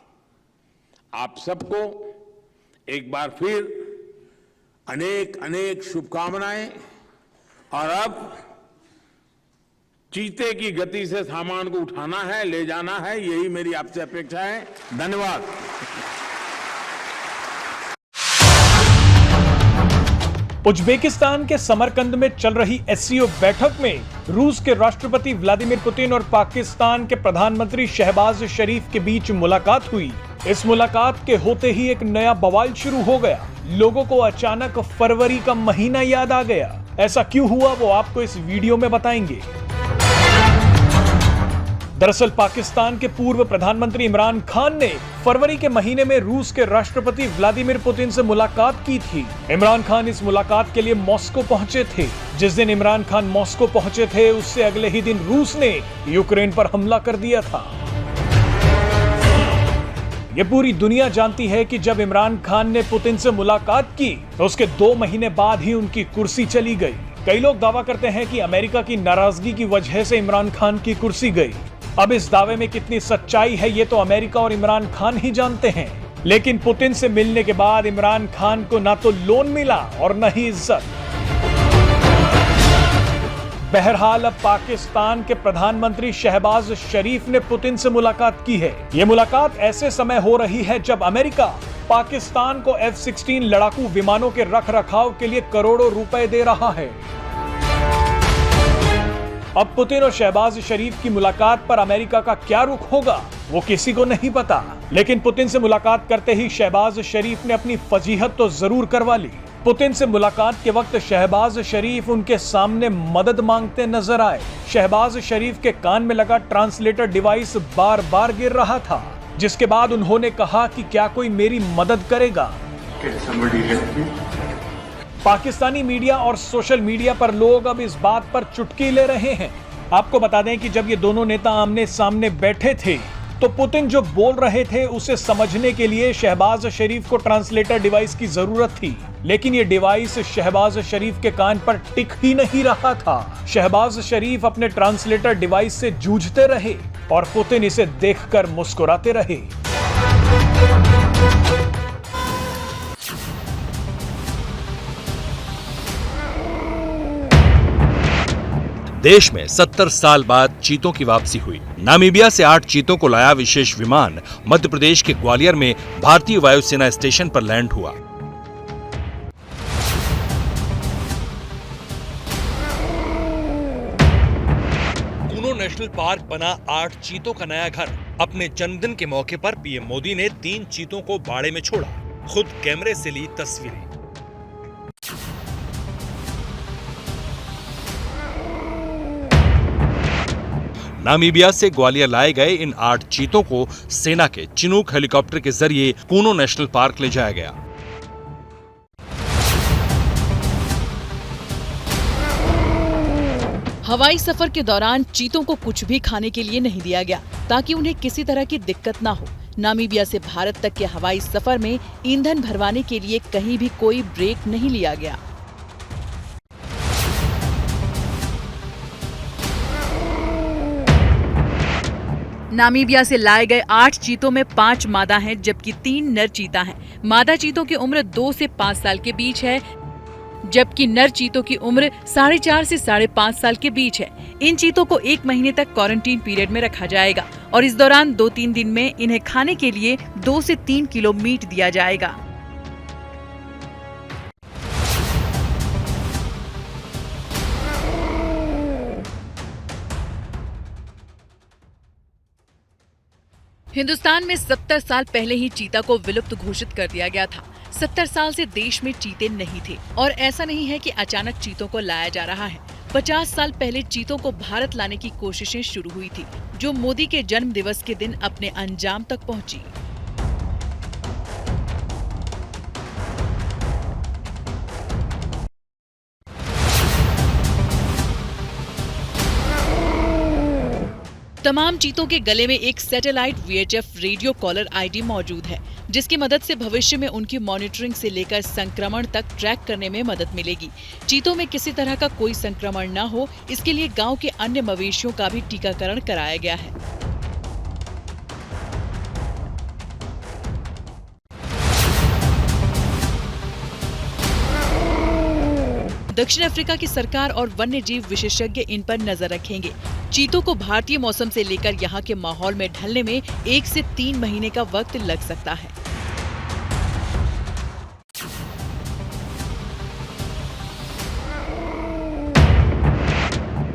आप सबको एक बार फिर अनेक अनेक शुभकामनाएं। और अब चीते की गति से सामान को उठाना है, ले जाना है, यही मेरी आपसे अपेक्षा है। धन्यवाद। उज्बेकिस्तान के समरकंद में चल रही एससीओ बैठक में रूस के राष्ट्रपति व्लादिमीर पुतिन और पाकिस्तान के प्रधानमंत्री शहबाज शरीफ के बीच मुलाकात हुई। इस मुलाकात के होते ही एक नया बवाल शुरू हो गया। लोगों को अचानक फरवरी का महीना याद आ गया। ऐसा क्यों हुआ, वो आपको इस वीडियो में बताएंगे। दरअसल पाकिस्तान के पूर्व प्रधानमंत्री इमरान खान ने फरवरी के महीने में रूस के राष्ट्रपति व्लादिमीर पुतिन से मुलाकात की थी। इमरान खान इस मुलाकात के लिए मॉस्को पहुंचे थे। जिस दिन इमरान खान मॉस्को पहुंचे थे, उससे अगले ही दिन रूस ने यूक्रेन पर हमला कर दिया था। ये पूरी दुनिया जानती है कि जब इमरान खान ने पुतिन से मुलाकात की तो उसके 2 महीने बाद ही उनकी कुर्सी चली गई। कई लोग दावा करते हैं कि अमेरिका की नाराजगी की वजह से इमरान खान की कुर्सी गई। अब इस दावे में कितनी सच्चाई है, ये तो अमेरिका और इमरान खान ही जानते हैं। लेकिन पुतिन से मिलने के बाद इमरान खान को ना तो लोन मिला और न ही इज्जत। बहरहाल अब पाकिस्तान के प्रधानमंत्री शहबाज शरीफ ने पुतिन से मुलाकात की है। ये मुलाकात ऐसे समय हो रही है जब अमेरिका पाकिस्तान को F-16 लड़ाकू विमानों के रखरखाव के लिए करोड़ों रुपए दे रहा है। अब पुतिन और शहबाज शरीफ की मुलाकात पर अमेरिका का क्या रुख होगा, वो किसी को नहीं पता। लेकिन पुतिन से मुलाकात करते ही शहबाज शरीफ ने अपनी फजीहत तो जरूर करवा ली। पुतिन से मुलाकात के वक्त शहबाज शरीफ उनके सामने मदद मांगते नजर आए। शहबाज शरीफ के कान में लगा ट्रांसलेटर डिवाइस बार बार गिर रहा था, जिसके बाद उन्होंने कहा कि क्या कोई मेरी मदद करेगा। पाकिस्तानी मीडिया और सोशल मीडिया पर लोग अब इस बात पर चुटकी ले रहे हैं। आपको बता दें कि जब ये दोनों नेता आमने सामने बैठे थे तो पुतिन जो बोल रहे थे उसे समझने के लिए शहबाज शरीफ को ट्रांसलेटर डिवाइस की जरूरत थी, लेकिन ये डिवाइस शहबाज शरीफ के कान पर टिक ही नहीं रहा था। शहबाज शरीफ अपने ट्रांसलेटर डिवाइस से जूझते रहे और पुतिन इसे देखकर मुस्कुराते रहे। देश में 70 साल बाद चीतों की वापसी हुई। नामीबिया से 8 चीतों को लाया विशेष विमान मध्य प्रदेश के ग्वालियर में भारतीय वायुसेना स्टेशन पर लैंड हुआ। कूनो नेशनल पार्क बना 8 चीतों का नया घर। अपने जन्मदिन के मौके पर पीएम मोदी ने 3 चीतों को बाड़े में छोड़ा, खुद कैमरे से ली तस्वीरें। नामीबिया से ग्वालियर लाए गए इन 8 चीतों को सेना के चिनूक हेलीकॉप्टर के जरिए कूनो नेशनल पार्क ले जाया गया। हवाई सफर के दौरान चीतों को कुछ भी खाने के लिए नहीं दिया गया ताकि उन्हें किसी तरह की दिक्कत ना हो। नामीबिया से भारत तक के हवाई सफर में ईंधन भरवाने के लिए कहीं भी कोई ब्रेक नहीं लिया गया। नामीबिया से लाए गए 8 चीतों में 5 मादा हैं, जबकि 3 नर चीता हैं। मादा चीतों की उम्र 2 से 5 साल के बीच है, जबकि नर चीतों की उम्र 4.5 से 5.5 साल के बीच है। इन चीतों को 1 महीने तक क्वारंटीन पीरियड में रखा जाएगा और इस दौरान 2-3 दिन में इन्हें खाने के लिए 2 से 3 किलो मीट दिया जाएगा। हिंदुस्तान में 70 साल पहले ही चीता को विलुप्त घोषित कर दिया गया था। 70 साल से देश में चीते नहीं थे और ऐसा नहीं है कि अचानक चीतों को लाया जा रहा है। 50 साल पहले चीतों को भारत लाने की कोशिशें शुरू हुई थी, जो मोदी के जन्म दिवस के दिन अपने अंजाम तक पहुंची। तमाम चीतों के गले में एक satellite VHF radio caller ID मौजूद है, जिसकी मदद से भविष्य में उनकी मॉनिटरिंग से लेकर संक्रमण तक ट्रैक करने में मदद मिलेगी। चीतों में किसी तरह का कोई संक्रमण न हो, इसके लिए गांव के अन्य मवेशियों का भी टीकाकरण कराया गया है। दक्षिण अफ्रीका की सरकार और वन्य जीव विशेषज्ञ इन पर नजर रखेंगे। चीतों को भारतीय मौसम से लेकर यहाँ के माहौल में ढलने में 1 से 3 महीने का वक्त लग सकता है।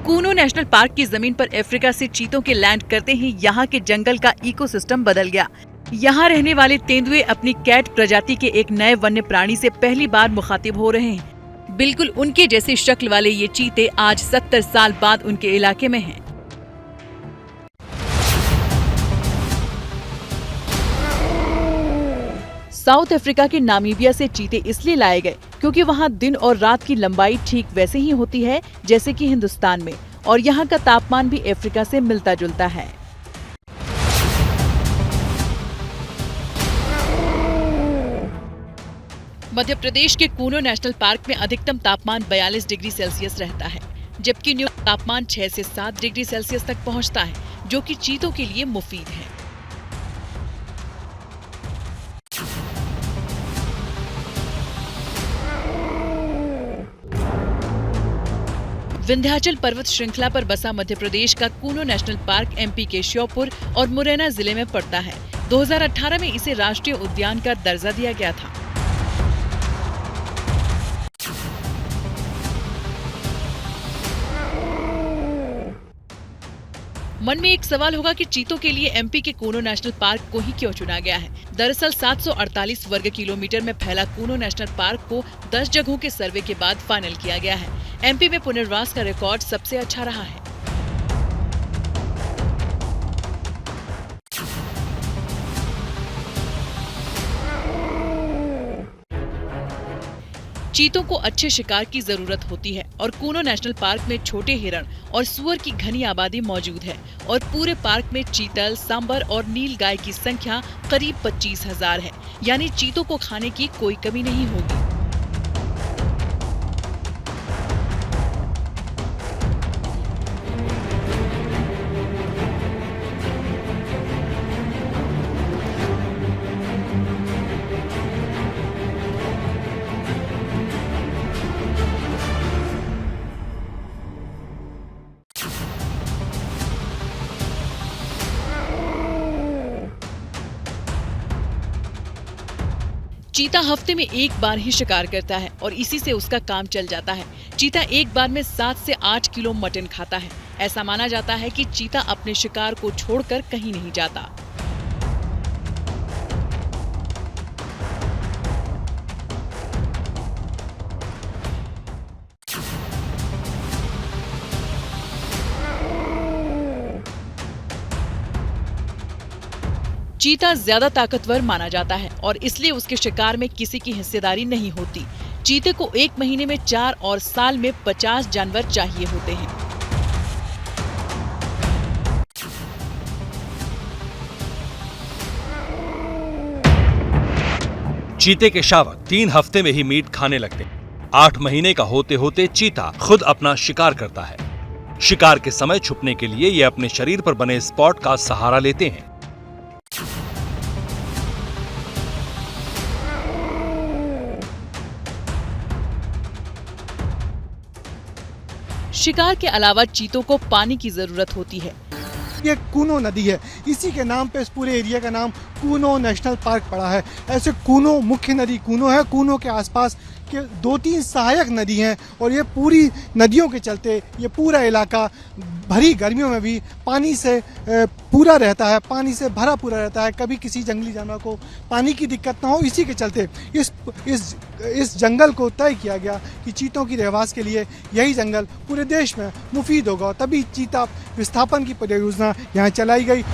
कूनो नेशनल पार्क की जमीन पर अफ्रीका से चीतों के लैंड करते ही यहाँ के जंगल का इकोसिस्टम बदल गया। यहाँ रहने वाले तेंदुए अपनी कैट प्रजाति के एक नए वन्य प्राणी से पहली बार मुखातिब हो रहे हैं। बिल्कुल उनके जैसी शक्ल वाले ये चीते आज 70 साल बाद उनके इलाके में हैं। साउथ अफ्रीका के नामीबिया से चीते इसलिए लाए गए क्योंकि वहाँ दिन और रात की लंबाई ठीक वैसे ही होती है जैसे कि हिंदुस्तान में, और यहाँ का तापमान भी अफ्रीका से मिलता जुलता है। मध्य प्रदेश के कूनो नेशनल पार्क में अधिकतम तापमान 42 डिग्री सेल्सियस रहता है, जबकि न्यूनतम तापमान 6 से 7 डिग्री सेल्सियस तक पहुंचता है, जो कि चीतों के लिए मुफीद है। विंध्याचल पर्वत श्रृंखला पर बसा मध्य प्रदेश का कूनो नेशनल पार्क MP के श्योपुर और मुरैना जिले में पड़ता है। 2018 में इसे राष्ट्रीय उद्यान का दर्जा दिया गया था। मन में एक सवाल होगा कि चीतों के लिए MP के कूनो नेशनल पार्क को ही क्यों चुना गया है। दरअसल 748 वर्ग किलोमीटर में फैला कूनो नेशनल पार्क को 10 जगहों के सर्वे के बाद फाइनल किया गया है। MP में पुनर्वास का रिकॉर्ड सबसे अच्छा रहा है। चीतों को अच्छे शिकार की जरूरत होती है और कूनो नेशनल पार्क में छोटे हिरण और सुअर की घनी आबादी मौजूद है और पूरे पार्क में चीतल, सांबर और नील गाय की संख्या करीब 25,000 है, यानी चीतों को खाने की कोई कमी नहीं होगी। चीता हफ्ते में एक बार ही शिकार करता है और इसी से उसका काम चल जाता है। चीता एक बार में 7 से 8 किलो मटन खाता है। ऐसा माना जाता है कि चीता अपने शिकार को छोड़कर कहीं नहीं जाता। चीता ज्यादा ताकतवर माना जाता है और इसलिए उसके शिकार में किसी की हिस्सेदारी नहीं होती। चीते को एक महीने में 4 और साल में 50 जानवर चाहिए होते हैं। चीते के शावक 3 हफ्ते में ही मीट खाने लगते हैं। 8 महीने का होते होते चीता खुद अपना शिकार करता है। शिकार के समय छुपने के लिए ये अपने शरीर पर बने स्पॉट का सहारा लेते हैं। शिकार के अलावा चीतों को पानी की जरूरत होती है। ये कूनो नदी है, इसी के नाम पे इस पूरे एरिया का नाम कूनो नेशनल पार्क पड़ा है। ऐसे कूनो मुख्य नदी कूनो है, कूनो के आसपास के 2-3 सहायक नदी हैं और ये पूरी नदियों के चलते ये पूरा इलाका भरी गर्मियों में भी पानी से पूरा रहता है, पानी से भरा पूरा रहता है। कभी किसी जंगली जानवर को पानी की दिक्कत ना हो, इसी के चलते इस जंगल को तय किया गया कि चीतों की रहवास के लिए यही जंगल पूरे देश में मुफीद होगा। तभी चीता विस्थापन की परियोजना यहाँ चलाई गई।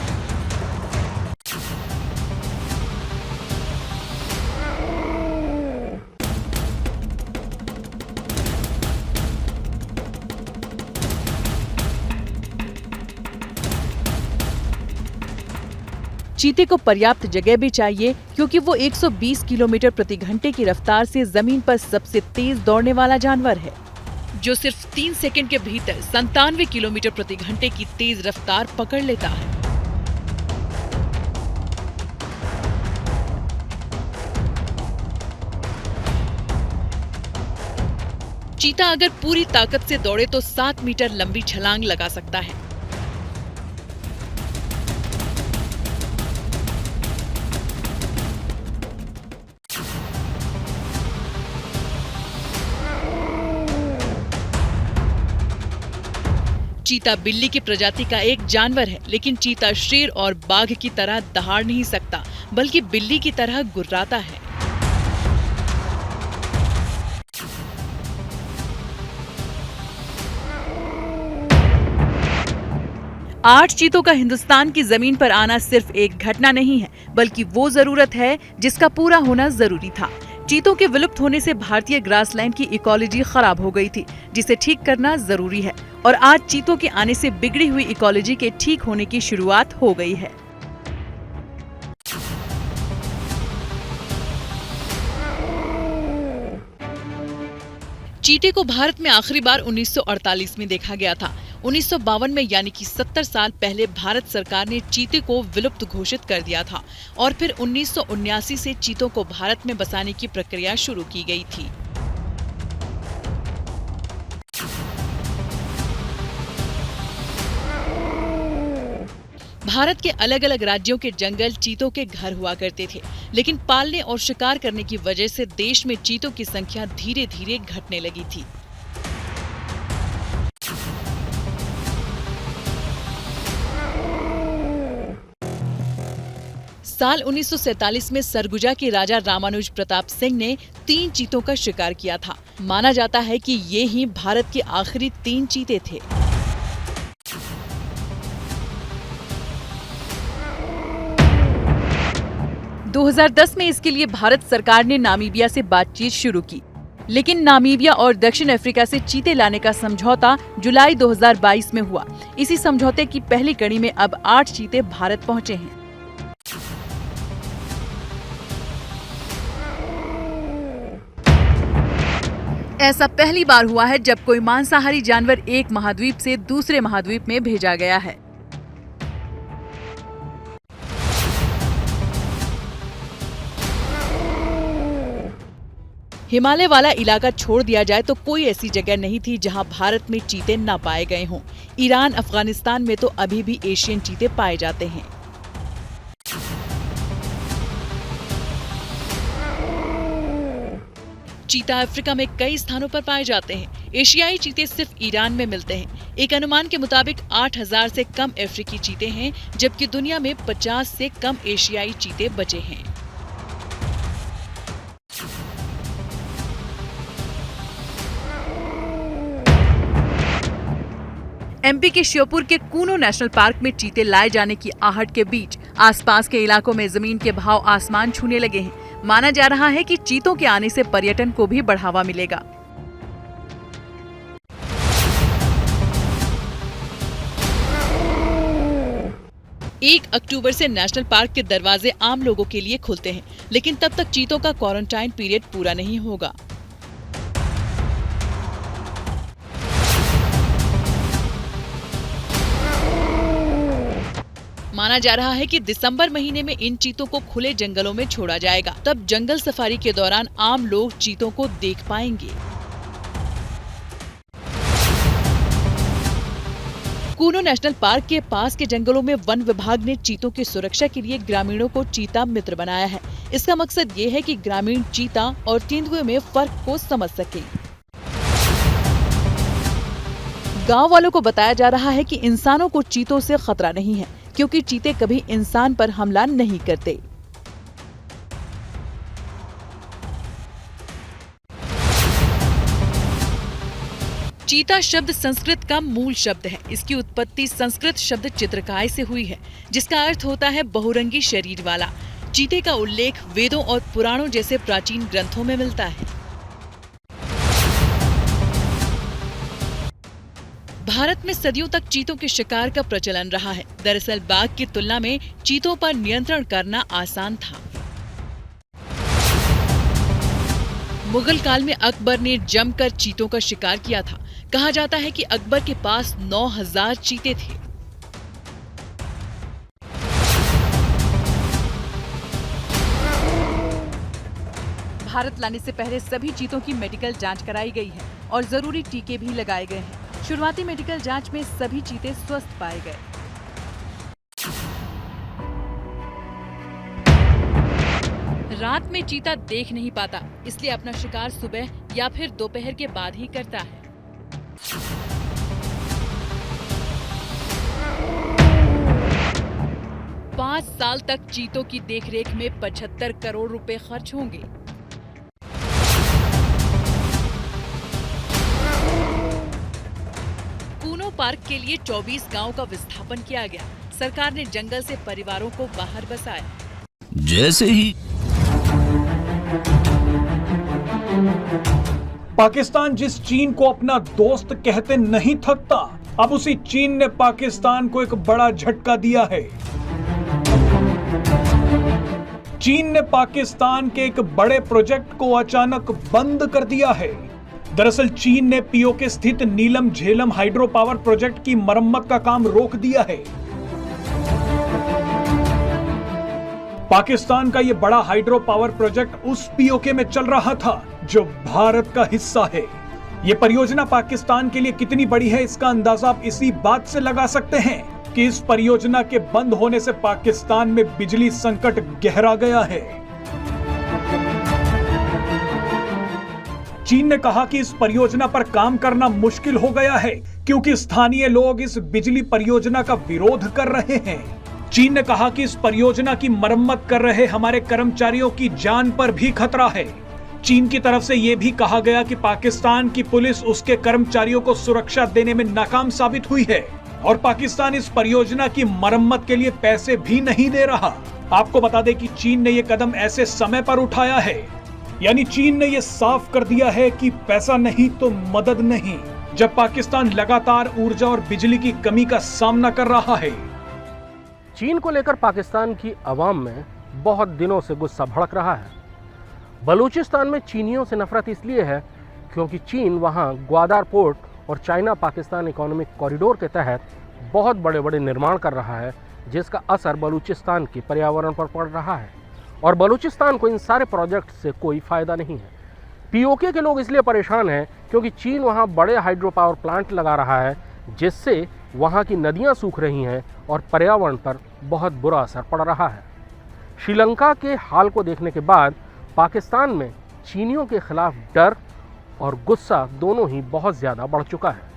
चीते को पर्याप्त जगह भी चाहिए क्योंकि वो 120 किलोमीटर प्रति घंटे की रफ्तार से जमीन पर सबसे तेज दौड़ने वाला जानवर है, जो सिर्फ 3 सेकंड के भीतर 97 किलोमीटर प्रति घंटे की तेज रफ्तार पकड़ लेता है। चीता अगर पूरी ताकत से दौड़े तो 7 मीटर लंबी छलांग लगा सकता है। चीता बिल्ली की प्रजाति का एक जानवर है, लेकिन चीता शेर और बाघ की तरह दहाड़ नहीं सकता, बल्कि बिल्ली की तरह गुर्राता है। आठ चीतों का हिंदुस्तान की जमीन पर आना सिर्फ एक घटना नहीं है, बल्कि वो जरूरत है जिसका पूरा होना जरूरी था। चीतों के विलुप्त होने से भारतीय ग्रासलैंड की इकोलॉजी खराब हो गई थी, जिसे ठीक करना जरूरी है। और आज चीतों के आने से बिगड़ी हुई इकोलॉजी के ठीक होने की शुरुआत हो गई है। चीते को भारत में आखिरी बार 1948 में देखा गया था। 1952 में यानी कि 70 साल पहले भारत सरकार ने चीते को विलुप्त घोषित कर दिया था और फिर 1979 से चीतों को भारत में बसाने की प्रक्रिया शुरू की गई थी। भारत के अलग अलग राज्यों के जंगल चीतों के घर हुआ करते थे, लेकिन पालने और शिकार करने की वजह से देश में चीतों की संख्या धीरे धीरे घटने लगी थी। साल 1947 में सरगुजा के राजा रामानुज प्रताप सिंह ने 3 चीतों का शिकार किया था। माना जाता है कि ये ही भारत के आखिरी 3 चीते थे। – 2010 में इसके लिए भारत सरकार ने नामीबिया से बातचीत शुरू की, लेकिन नामीबिया और दक्षिण अफ्रीका से चीते लाने का समझौता जुलाई 2022 में हुआ। इसी समझौते की पहली कड़ी में अब 8 चीते भारत पहुंचे हैं। ऐसा पहली बार हुआ है जब कोई मांसाहारी जानवर एक महाद्वीप से दूसरे महाद्वीप में भेजा गया है। हिमालय वाला इलाका छोड़ दिया जाए तो कोई ऐसी जगह नहीं थी जहां भारत में चीते न पाए गए हों। ईरान, अफगानिस्तान में तो अभी भी एशियन चीते पाए जाते हैं। चीता अफ्रीका में कई स्थानों पर पाए जाते हैं। एशियाई चीते सिर्फ ईरान में मिलते हैं। एक अनुमान के मुताबिक 8000 से कम अफ्रीकी चीते हैं, जबकि दुनिया में 50 से कम एशियाई चीते बचे हैं। एमपी के श्योपुर के कूनो नेशनल पार्क में चीते लाए जाने की आहट के बीच आसपास के इलाकों में जमीन के भाव आसमान छूने लगे हैं। माना जा रहा है कि चीतों के आने से पर्यटन को भी बढ़ावा मिलेगा। एक अक्टूबर से नेशनल पार्क के दरवाजे आम लोगों के लिए खुलते हैं, लेकिन तब तक चीतों का क्वारंटाइन पीरियड पूरा नहीं होगा। माना जा रहा है कि दिसंबर महीने में इन चीतों को खुले जंगलों में छोड़ा जाएगा। तब जंगल सफारी के दौरान आम लोग चीतों को देख पाएंगे। कूनो नेशनल पार्क के पास के जंगलों में वन विभाग ने चीतों की सुरक्षा के लिए ग्रामीणों को चीता मित्र बनाया है। इसका मकसद ये है कि ग्रामीण चीता और तेंदुए में फर्क को समझ सके। गांव वालों को बताया जा रहा है कि इंसानों को चीतों से खतरा नहीं है, क्योंकि चीते कभी इंसान पर हमला नहीं करते। चीता शब्द संस्कृत का मूल शब्द है। इसकी उत्पत्ति संस्कृत शब्द चित्रकाय से हुई है, जिसका अर्थ होता है बहुरंगी शरीर वाला। चीते का उल्लेख वेदों और पुराणों जैसे प्राचीन ग्रंथों में मिलता है। भारत में सदियों तक चीतों के शिकार का प्रचलन रहा है। दरअसल बाघ की तुलना में चीतों पर नियंत्रण करना आसान था। मुगल काल में अकबर ने जमकर चीतों का शिकार किया था। कहा जाता है कि अकबर के पास 9000 चीते थे। भारत लाने से पहले सभी चीतों की मेडिकल जांच कराई गई है और जरूरी टीके भी लगाए गए हैं। शुरुआती मेडिकल जांच में सभी चीते स्वस्थ पाए गए। रात में चीता देख नहीं पाता, इसलिए अपना शिकार सुबह या फिर दोपहर के बाद ही करता है। पाँच साल तक चीतों की देखरेख में 75 करोड़ रुपए खर्च होंगे। कूनो पार्क के लिए 24 गांव का विस्थापन किया गया। सरकार ने जंगल से परिवारों को बाहर बसाया। जैसे ही पाकिस्तान जिस चीन को अपना दोस्त कहते नहीं थकता, अब उसी चीन ने पाकिस्तान को एक बड़ा झटका दिया है। चीन ने पाकिस्तान के एक बड़े प्रोजेक्ट को अचानक बंद कर दिया है। दरअसल चीन ने पीओके स्थित नीलम झेलम हाइड्रो पावर प्रोजेक्ट की मरम्मत का काम रोक दिया है। पाकिस्तान का यह बड़ा हाइड्रो पावर प्रोजेक्ट उस पीओके में चल रहा था जो भारत का हिस्सा है। यह परियोजना पाकिस्तान के लिए कितनी बड़ी है, इसका अंदाजा आप इसी बात से लगा सकते हैं कि इस परियोजना के बंद होने से पाकिस्तान में बिजली संकट गहरा गया है। चीन ने कहा कि इस परियोजना पर काम करना मुश्किल हो गया है, क्योंकि स्थानीय लोग इस बिजली परियोजना का विरोध कर रहे हैं। चीन ने कहा कि इस परियोजना की मरम्मत कर रहे हमारे कर्मचारियों की जान पर भी खतरा है। चीन की तरफ से यह भी कहा गया कि पाकिस्तान की पुलिस उसके कर्मचारियों को सुरक्षा देने में नाकाम साबित हुई है और पाकिस्तान इस परियोजना की मरम्मत के लिए पैसे भी नहीं दे रहा। आपको बता दें कि चीन ने यह कदम ऐसे समय पर उठाया है, यानी चीन ने यह साफ कर दिया है कि पैसा नहीं तो मदद नहीं, जब पाकिस्तान लगातार ऊर्जा और बिजली की कमी का सामना कर रहा है। चीन को लेकर पाकिस्तान की आवाम में बहुत दिनों से गुस्सा भड़क रहा है। बलूचिस्तान में चीनियों से नफरत इसलिए है क्योंकि चीन वहां ग्वादर पोर्ट और चाइना पाकिस्तान इकोनॉमिक कॉरिडोर के तहत बहुत बड़े बड़े निर्माण कर रहा है, जिसका असर बलूचिस्तान के पर्यावरण पर पड़ रहा है और बलूचिस्तान को इन सारे प्रोजेक्ट से कोई फायदा नहीं है। पीओके के लोग इसलिए परेशान हैं क्योंकि चीन वहां बड़े हाइड्रो पावर प्लांट लगा रहा है, जिससे वहां की नदियां सूख रही हैं और पर्यावरण पर बहुत बुरा असर पड़ रहा है। श्रीलंका के हाल को देखने के बाद पाकिस्तान में चीनियों के खिलाफ डर और गुस्सा दोनों ही बहुत ज़्यादा बढ़ चुका है।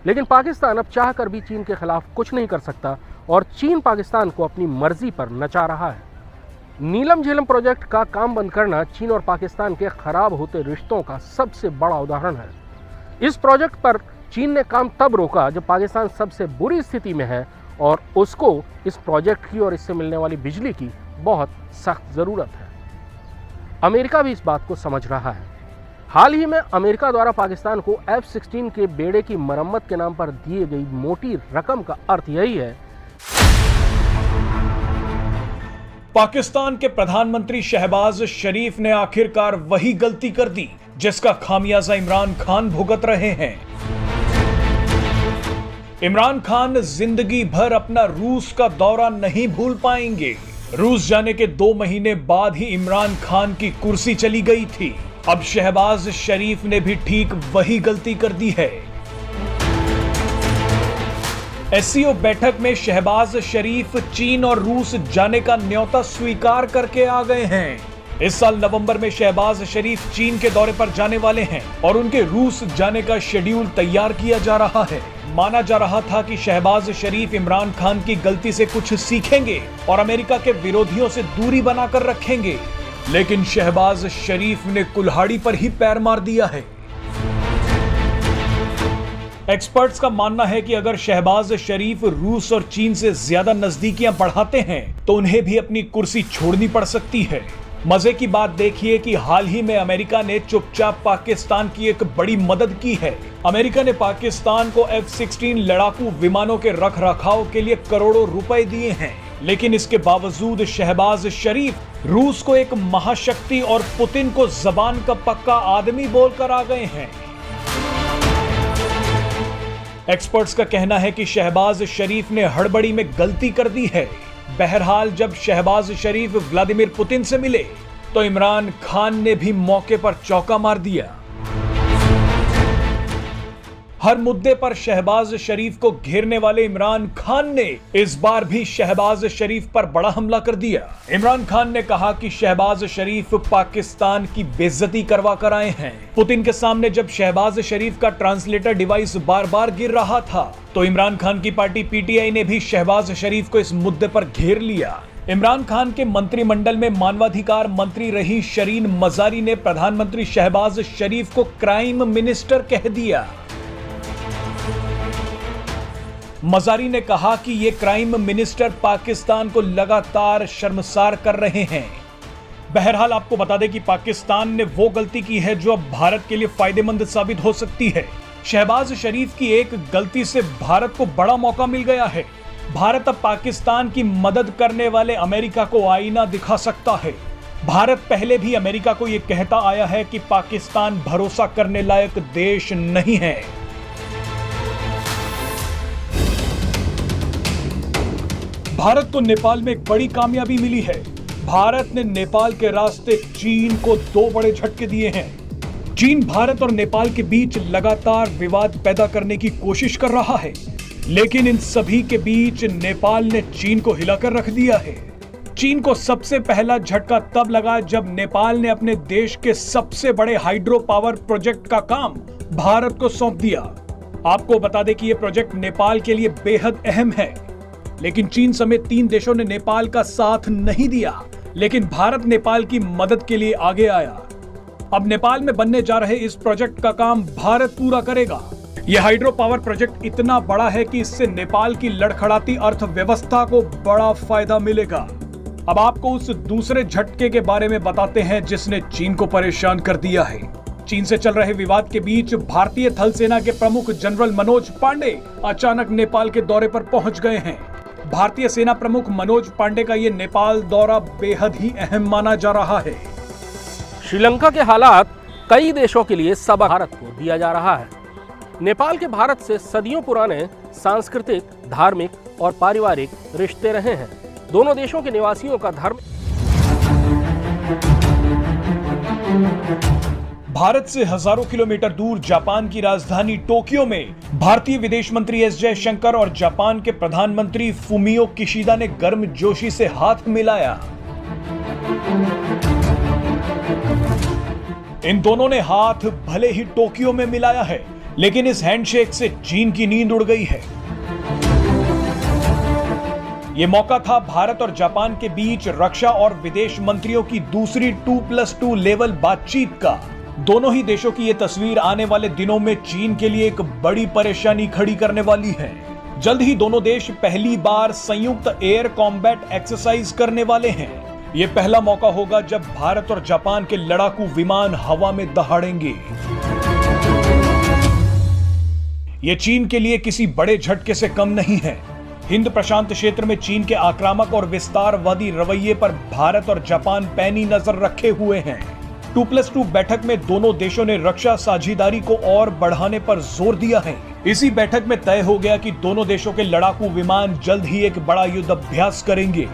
लेकिन पाकिस्तान अब चाहकर भी चीन के खिलाफ कुछ नहीं कर सकता और चीन पाकिस्तान को अपनी मर्जी पर नचा रहा है। नीलम झेलम प्रोजेक्ट का काम बंद करना चीन और पाकिस्तान के खराब होते रिश्तों का सबसे बड़ा उदाहरण है। इस प्रोजेक्ट पर चीन ने काम तब रोका जब पाकिस्तान सबसे बुरी स्थिति में है और उसको इस प्रोजेक्ट की और इससे मिलने वाली बिजली की बहुत सख्त ज़रूरत है। अमेरिका भी इस बात को समझ रहा है। हाल ही में अमेरिका द्वारा पाकिस्तान को F-16 के बेड़े की मरम्मत के नाम पर दी गई मोटी रकम का अर्थ यही है। पाकिस्तान के प्रधानमंत्री शहबाज शरीफ ने आखिरकार वही गलती कर दी जिसका खामियाजा इमरान खान भुगत रहे हैं। इमरान खान जिंदगी भर अपना रूस का दौरा नहीं भूल पाएंगे। रूस जाने के 2 महीने बाद ही इमरान खान की कुर्सी चली गई थी। अब शहबाज शरीफ ने भी ठीक वही गलती कर दी है। एससीओ बैठक में शहबाज शरीफ चीन और रूस जाने का न्योता स्वीकार करके आ गए हैं। इस साल नवंबर में शहबाज शरीफ चीन के दौरे पर जाने वाले हैं और उनके रूस जाने का शेड्यूल तैयार किया जा रहा है। माना जा रहा था कि शहबाज शरीफ इमरान खान की गलती से कुछ सीखेंगे और अमेरिका के विरोधियों से दूरी बनाकर रखेंगे, लेकिन शहबाज शरीफ ने कुल्हाड़ी पर ही पैर मार दिया है। एक्सपर्ट्स का मानना है कि अगर शहबाज शरीफ रूस और चीन से ज्यादा नजदीकियां बढ़ाते हैं तो उन्हें भी अपनी कुर्सी छोड़नी पड़ सकती है। मजे की बात देखिए कि हाल ही में अमेरिका ने चुपचाप पाकिस्तान की एक बड़ी मदद की है। अमेरिका ने पाकिस्तान को F-16 लड़ाकू विमानों के रखरखाव के लिए करोड़ों रुपए दिए हैं, लेकिन इसके बावजूद शहबाज शरीफ रूस को एक महाशक्ति और पुतिन को जबान का पक्का आदमी बोलकर आ गए हैं। एक्सपर्ट्स का कहना है कि शहबाज शरीफ ने हड़बड़ी में गलती कर दी है। बहरहाल जब शहबाज शरीफ व्लादिमीर पुतिन से मिले तो इमरान खान ने भी मौके पर चौका मार दिया। हर मुद्दे पर शहबाज शरीफ को घेरने वाले इमरान खान ने इस बार भी शहबाज शरीफ पर बड़ा हमला कर दिया। इमरान खान ने कहा कि शहबाज शरीफ पाकिस्तान की बेइज्जती करवा कर आए हैं। पुतिन के सामने जब शहबाज शरीफ का ट्रांसलेटर डिवाइस बार बार गिर रहा था तो इमरान खान की पार्टी PTI ने भी शहबाज शरीफ को इस मुद्दे पर घेर लिया। इमरान खान के मंत्रिमंडल में मानवाधिकार मंत्री रही शरीन मजारी ने प्रधानमंत्री शहबाज शरीफ को क्राइम मिनिस्टर कह दिया। मजारी ने कहा कि ये क्राइम मिनिस्टर पाकिस्तान को लगातार शर्मसार कर रहे हैं। बहरहाल आपको बता दें कि पाकिस्तान ने वो गलती की है जो अब भारत के लिए फायदेमंद साबित हो सकती है। शहबाज शरीफ की एक गलती से भारत को बड़ा मौका मिल गया है। भारत अब पाकिस्तान की मदद करने वाले अमेरिका को आईना दिखा सकता है। भारत पहले भी अमेरिका को यह कहता आया है कि पाकिस्तान भरोसा करने लायक देश नहीं है। भारत को नेपाल में एक बड़ी कामयाबी मिली है। भारत ने नेपाल के रास्ते चीन को 2 बड़े झटके दिए हैं। चीन भारत और नेपाल के बीच लगातार विवाद पैदा करने की कोशिश कर रहा है, लेकिन इन सभी के बीच नेपाल ने चीन को हिलाकर रख दिया है। चीन को सबसे पहला झटका तब लगा जब नेपाल ने अपने देश के सबसे बड़े हाइड्रो पावर प्रोजेक्ट का काम भारत को सौंप दिया। आपको बता दें कि यह प्रोजेक्ट नेपाल के लिए बेहद अहम है, लेकिन चीन समेत 3 देशों ने नेपाल का साथ नहीं दिया, लेकिन भारत नेपाल की मदद के लिए आगे आया। अब नेपाल में बनने जा रहे इस प्रोजेक्ट का काम भारत पूरा करेगा। यह हाइड्रो पावर प्रोजेक्ट इतना बड़ा है कि इससे नेपाल की लड़खड़ाती अर्थव्यवस्था को बड़ा फायदा मिलेगा। अब आपको उस दूसरे झटके के बारे में बताते हैं जिसने चीन को परेशान कर दिया है। चीन से चल रहे विवाद के बीच भारतीय थल सेना के प्रमुख जनरल मनोज पांडे अचानक नेपाल के दौरे पर पहुंच गए हैं। भारतीय सेना प्रमुख मनोज पांडे का यह नेपाल दौरा बेहद ही अहम माना जा रहा है। श्रीलंका के हालात कई देशों के लिए सबक भारत को दिया जा रहा है। नेपाल के भारत से सदियों पुराने सांस्कृतिक, धार्मिक और पारिवारिक रिश्ते रहे हैं। दोनों देशों के निवासियों का धर्म भारत से हजारों किलोमीटर दूर जापान की राजधानी टोक्यो में भारतीय विदेश मंत्री एस जयशंकर और जापान के प्रधानमंत्री फुमियो किशिदा ने गर्मजोशी से हाथ मिलाया। इन दोनों ने हाथ भले ही टोक्यो में मिलाया है, लेकिन इस हैंडशेक से चीन की नींद उड़ गई है। ये मौका था भारत और जापान के बीच रक्षा और विदेश मंत्रियों की दूसरी 2+2 लेवल बातचीत का। दोनों ही देशों की ये तस्वीर आने वाले दिनों में चीन के लिए एक बड़ी परेशानी खड़ी करने वाली है। जल्द ही दोनों देश पहली बार संयुक्त एयर कॉम्बैट एक्सरसाइज करने वाले हैं। ये पहला मौका होगा जब भारत और जापान के लड़ाकू विमान हवा में दहाड़ेंगे। ये चीन के लिए किसी बड़े झटके से कम नहीं है। हिंद प्रशांत क्षेत्र में चीन के आक्रामक और विस्तारवादी रवैये पर भारत और जापान पैनी नजर रखे हुए हैं। 2+2 बैठक में दोनों देशों ने रक्षा साझेदारी को और बढ़ाने पर जोर दिया है। इसी बैठक में तय हो गया कि दोनों देशों के लड़ाकू विमान जल्द ही एक बड़ा युद्ध अभ्यास करेंगे।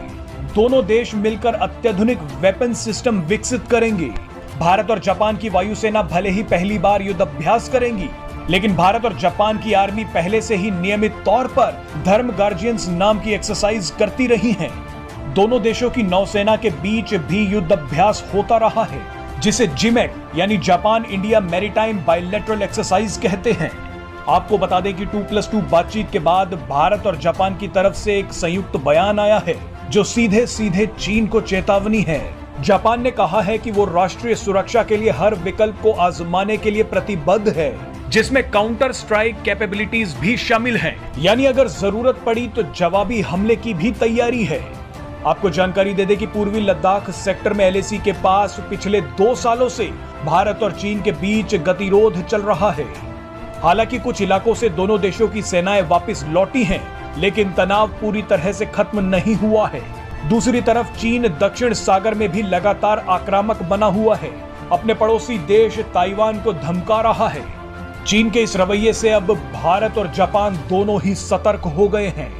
दोनों देश मिलकर अत्याधुनिक वेपन सिस्टम विकसित करेंगे। भारत और जापान की वायुसेना भले ही पहली बार युद्ध अभ्यास करेंगी, लेकिन भारत और जापान की आर्मी पहले से ही नियमित तौर पर धर्म गार्जियंस नाम की एक्सरसाइज करती रही हैं। दोनों देशों की नौसेना के बीच भी युद्ध अभ्यास होता रहा है, जिसे जिमेक यानी Japan India maritime bilateral exercise कहते हैं। आपको बता दें कि 2+2 बातचीत के बाद भारत और जापान की तरफ से एक संयुक्त बयान आया है, जो सीधे सीधे चीन को चेतावनी है। जापान ने कहा है कि वो राष्ट्रीय सुरक्षा के लिए हर विकल्प को आजमाने के लिए प्रतिबद्ध है, जिसमें काउंटर स्ट्राइक कैपेबिलिटीज भी शामिल हैं। यानी अगर जरूरत पड़ी तो जवाबी हमले की भी तैयारी है। आपको जानकारी दे दें कि पूर्वी लद्दाख सेक्टर में LAC के पास पिछले 2 सालों से भारत और चीन के बीच गतिरोध चल रहा है। हालांकि कुछ इलाकों से दोनों देशों की सेनाएं वापस लौटी हैं, लेकिन तनाव पूरी तरह से खत्म नहीं हुआ है। दूसरी तरफ चीन दक्षिण सागर में भी लगातार आक्रामक बना हुआ है, अपने पड़ोसी देश ताइवान को धमका रहा है। चीन के इस रवैये से अब भारत और जापान दोनों ही सतर्क हो गए हैं।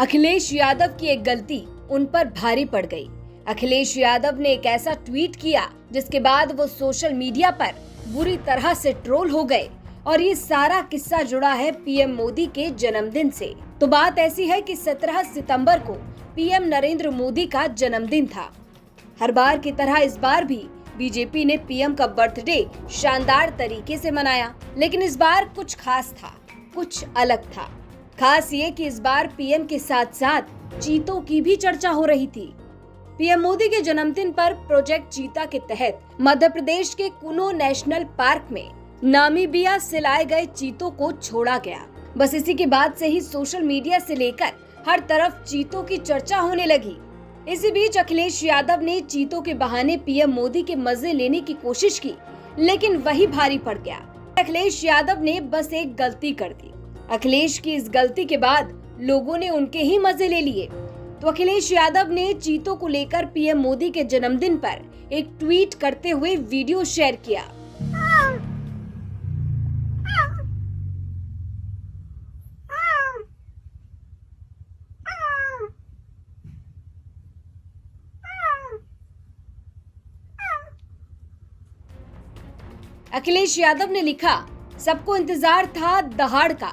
अखिलेश यादव की एक गलती उन पर भारी पड़ गई। अखिलेश यादव ने एक ऐसा ट्वीट किया जिसके बाद वो सोशल मीडिया पर बुरी तरह से ट्रोल हो गए, और ये सारा किस्सा जुड़ा है पीएम मोदी के जन्मदिन से। तो बात ऐसी है कि 17 सितंबर को पीएम नरेंद्र मोदी का जन्मदिन था। हर बार की तरह इस बार भी बीजेपी ने पीएम का बर्थडे शानदार तरीके से मनाया, लेकिन इस बार कुछ खास था, कुछ अलग था। खास ये कि इस बार पीएम के साथ साथ चीतों की भी चर्चा हो रही थी। पीएम मोदी के जन्मदिन पर प्रोजेक्ट चीता के तहत मध्य प्रदेश के कुनो नेशनल पार्क में नामीबिया से लाए गए चीतों को छोड़ा गया। बस इसी के बाद से ही सोशल मीडिया से लेकर हर तरफ चीतों की चर्चा होने लगी। इसी बीच अखिलेश यादव ने चीतों के बहाने पीएम मोदी के मजे लेने की कोशिश की, लेकिन वही भारी पड़ गया। अखिलेश यादव ने बस एक गलती कर दी। अखिलेश की इस गलती के बाद लोगों ने उनके ही मजे ले लिए। तो अखिलेश यादव ने चीतों को लेकर पीएम मोदी के जन्मदिन पर एक ट्वीट करते हुए वीडियो शेयर किया। अखिलेश यादव ने लिखा, सबको इंतजार था दहाड़ का,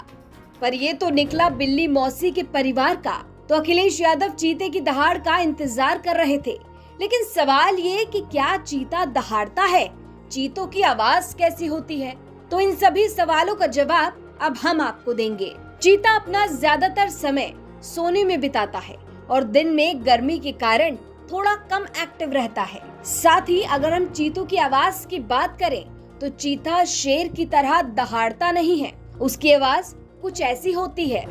पर ये तो निकला बिल्ली मौसी के परिवार का। तो अखिलेश यादव चीते की दहाड़ का इंतजार कर रहे थे, लेकिन सवाल ये कि क्या चीता दहाड़ता है, चीतों की आवाज कैसी होती है? तो इन सभी सवालों का जवाब अब हम आपको देंगे। चीता अपना ज्यादातर समय सोने में बिताता है और दिन में गर्मी के कारण थोड़ा कम एक्टिव रहता है। साथ ही अगर हम चीतों की आवाज की बात करें तो चीता शेर की तरह दहाड़ता नहीं है, उसकी आवाज कुछ ऐसी होती है।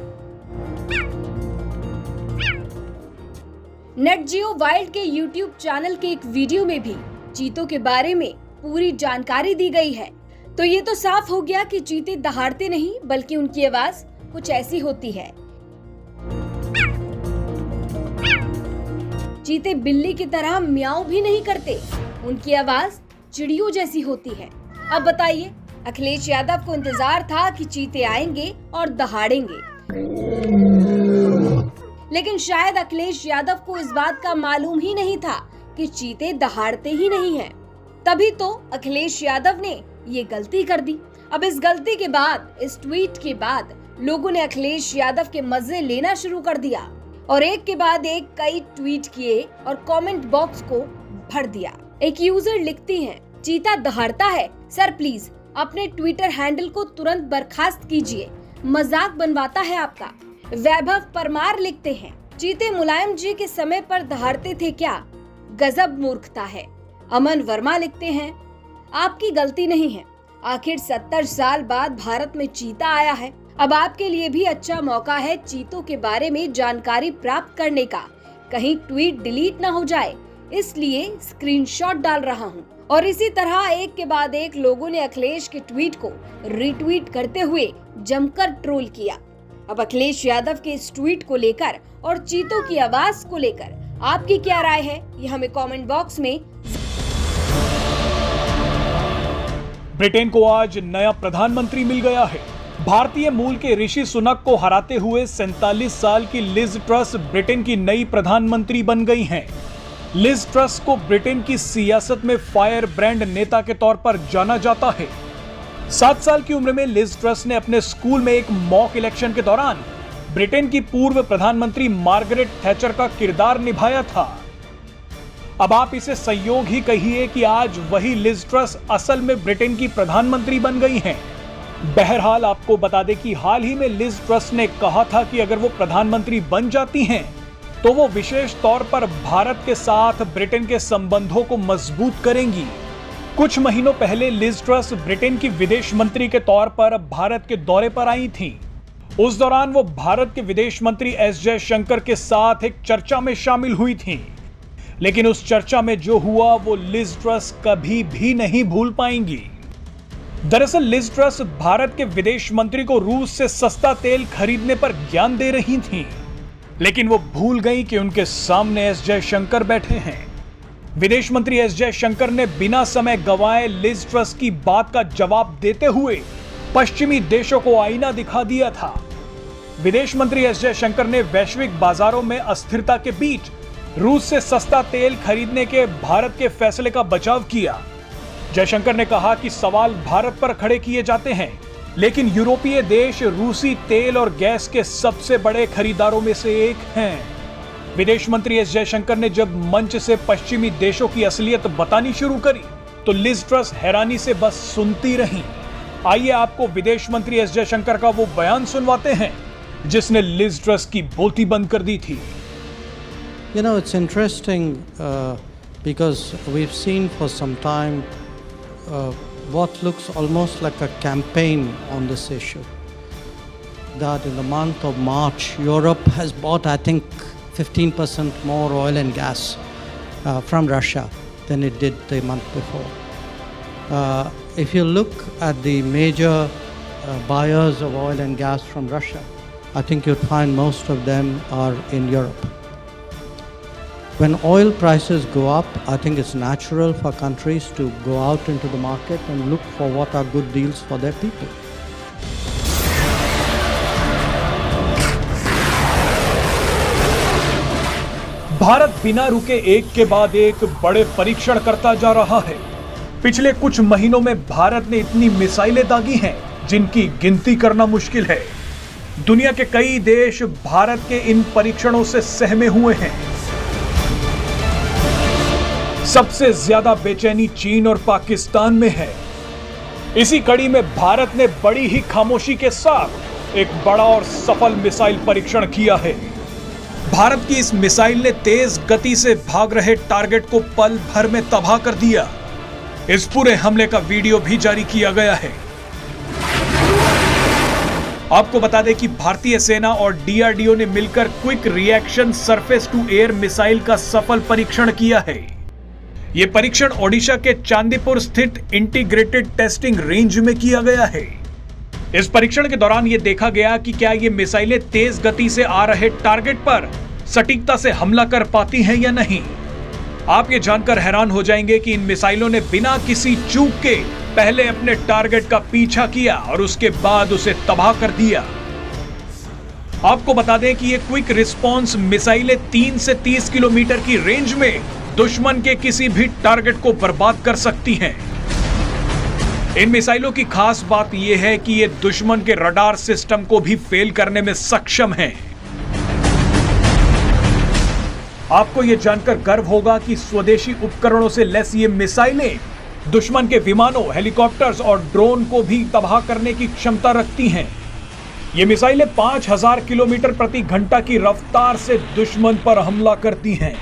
नेट जियो वाइल्ड के YouTube चैनल के एक वीडियो में भी चीतों के बारे में पूरी जानकारी दी गई है। तो ये तो साफ हो गया कि चीते दहाड़ते नहीं, बल्कि उनकी आवाज कुछ ऐसी होती है। चीते बिल्ली की तरह म्याऊं भी नहीं करते, उनकी आवाज चिड़ियों जैसी होती है। अब बताइए, अखिलेश यादव को इंतजार था कि चीते आएंगे और दहाड़ेंगे, लेकिन शायद अखिलेश यादव को इस बात का मालूम ही नहीं था कि चीते दहाड़ते ही नहीं हैं। तभी तो अखिलेश यादव ने ये गलती कर दी। अब इस गलती के बाद, इस ट्वीट के बाद लोगों ने अखिलेश यादव के मजे लेना शुरू कर दिया और एक के बाद एक कई ट्वीट किए और कमेंट बॉक्स को भर दिया। एक यूजर लिखती हैं, चीता दहाड़ता है, सर प्लीज अपने ट्विटर हैंडल को तुरंत बर्खास्त कीजिए, मजाक बनवाता है आपका। वैभव परमार लिखते हैं, चीते मुलायम जी के समय पर दहाड़ते थे क्या, गजब मूर्खता है। अमन वर्मा लिखते हैं, आपकी गलती नहीं है, आखिर 70 साल बाद भारत में चीता आया है, अब आपके लिए भी अच्छा मौका है चीतों के बारे में जानकारी प्राप्त करने का, कहीं ट्वीट डिलीट ना हो जाए, इसलिए स्क्रीनशॉट डाल रहा हूँ। और इसी तरह एक के बाद एक लोगों ने अखिलेश के ट्वीट को रीट्वीट करते हुए जमकर ट्रोल किया। अब अखिलेश यादव के इस ट्वीट को लेकर और चीतों की आवाज को लेकर आपकी क्या राय है, ये हमें कमेंट बॉक्स में। ब्रिटेन को आज नया प्रधानमंत्री मिल गया है। भारतीय मूल के ऋषि सुनक को हराते हुए 47 साल की लिज ट्रस ब्रिटेन की नई प्रधानमंत्री बन गई हैं। लिज ट्रस को ब्रिटेन की सियासत में फायर ब्रांड नेता के तौर पर जाना जाता है। 7 साल की उम्र में लिज ट्रस ने अपने स्कूल में एक मॉक इलेक्शन के दौरान ब्रिटेन की पूर्व प्रधानमंत्री मार्गरेट थैचर का किरदार निभाया था। अब आप इसे संयोग ही कहिए कि आज वही लिज ट्रस असल में ब्रिटेन की प्रधानमंत्री बन गई हैं। बहरहाल आपको बता दें कि हाल ही में लिज ट्रस ने कहा था कि अगर वो प्रधानमंत्री बन जाती हैं तो वो विशेष तौर पर भारत के साथ ब्रिटेन के संबंधों को मजबूत करेंगी। कुछ महीनों पहले लिज ट्रस ब्रिटेन की विदेश मंत्री के तौर पर भारत के दौरे पर आई थीं। उस दौरान वो भारत के विदेश मंत्री एस जयशंकर के साथ एक चर्चा में शामिल हुई थीं। लेकिन उस चर्चा में जो हुआ वो लिज ट्रस कभी भी नहीं भूल पाएंगी। दरअसल लिज ट्रस भारत के विदेश मंत्री को रूस से सस्ता तेल खरीदने पर ज्ञान दे रही थीं, लेकिन वो भूल गई कि उनके सामने एस जयशंकर बैठे हैं। विदेश मंत्री एस जयशंकर ने बिना समय गंवाए लिज ट्रस की बात का जवाब देते हुए पश्चिमी देशों को आईना दिखा दिया था। विदेश मंत्री एस जयशंकर ने वैश्विक बाजारों में अस्थिरता के बीच रूस से सस्ता तेल खरीदने के भारत के फैसले का बचाव किया। जयशंकर ने कहा कि सवाल भारत पर खड़े किए जाते हैं, लेकिन यूरोपीय देश रूसी तेल और गैस के सबसे बड़े खरीदारों में से एक हैं। विदेश मंत्री एस जयशंकर ने जब मंच से पश्चिमी देशों की असलियत बतानी शुरू करी तो लिज ट्रस हैरानी से बस सुनती रहीं। आइए आपको विदेश मंत्री एस जयशंकर का वो बयान सुनवाते हैं जिसने लिज ट्रस की बोलती बंद कर दी थी। You know, it's interesting because we've seen for some time what looks almost like a campaign on this issue. That in the month of March, Europe has bought, I think, 15% more oil and gas from Russia than it did the month before. If you look at the major buyers of oil and gas from Russia, I think you'd find most of them are in Europe. When oil prices go up, I think it's natural for countries to go out into the market and look for what are good deals for their people. Bharat बिना रुके एक के बाद एक बड़े परीक्षण करता जा रहा है। पिछले कुछ महीनों में भारत ने इतनी मिसाइलें दागी हैं जिनकी गिनती करना मुश्किल है। दुनिया के कई देश भारत के इन परीक्षणों से सहमे हुए हैं। सबसे ज्यादा बेचैनी चीन और पाकिस्तान में है। इसी कड़ी में भारत ने बड़ी ही खामोशी के साथ एक बड़ा और सफल मिसाइल परीक्षण किया है। भारत की इस मिसाइल ने तेज गति से भाग रहे टारगेट को पल भर में तबाह कर दिया। इस पूरे हमले का वीडियो भी जारी किया गया है। आपको बता दें कि भारतीय सेना और डीआरडीओ ने मिलकर quick reaction surface to air missile का सफल परीक्षण किया है। यह परीक्षण ओडिशा के चांदीपुर स्थित इंटीग्रेटेड टेस्टिंग रेंज में किया गया है। इस परीक्षण के दौरान यह देखा गया कि क्या ये मिसाइलें तेज गति से आ रहे टारगेट पर सटीकता से हमला कर पाती हैं या नहीं। आप ये जानकर हैरान हो जाएंगे कि इन मिसाइलों ने बिना किसी चूक के पहले अपने टारगेट का पीछा किया और उसके बाद उसे तबाह कर दिया। आपको बता दें कि ये क्विक रिस्पांस मिसाइलें 3 से 30 किलोमीटर की रेंज में दुश्मन के किसी भी टारगेट को बर्बाद कर सकती हैं। इन मिसाइलों की खास बात यह है कि ये दुश्मन के रडार सिस्टम को भी फेल करने में सक्षम हैं। आपको यह जानकर गर्व होगा कि स्वदेशी उपकरणों से लैस ये मिसाइलें दुश्मन के विमानों, हेलीकॉप्टर्स और ड्रोन को भी तबाह करने की क्षमता रखती हैं। ये मिसाइलें 5000 किलोमीटर प्रति घंटा की रफ्तार से दुश्मन पर हमला करती हैं।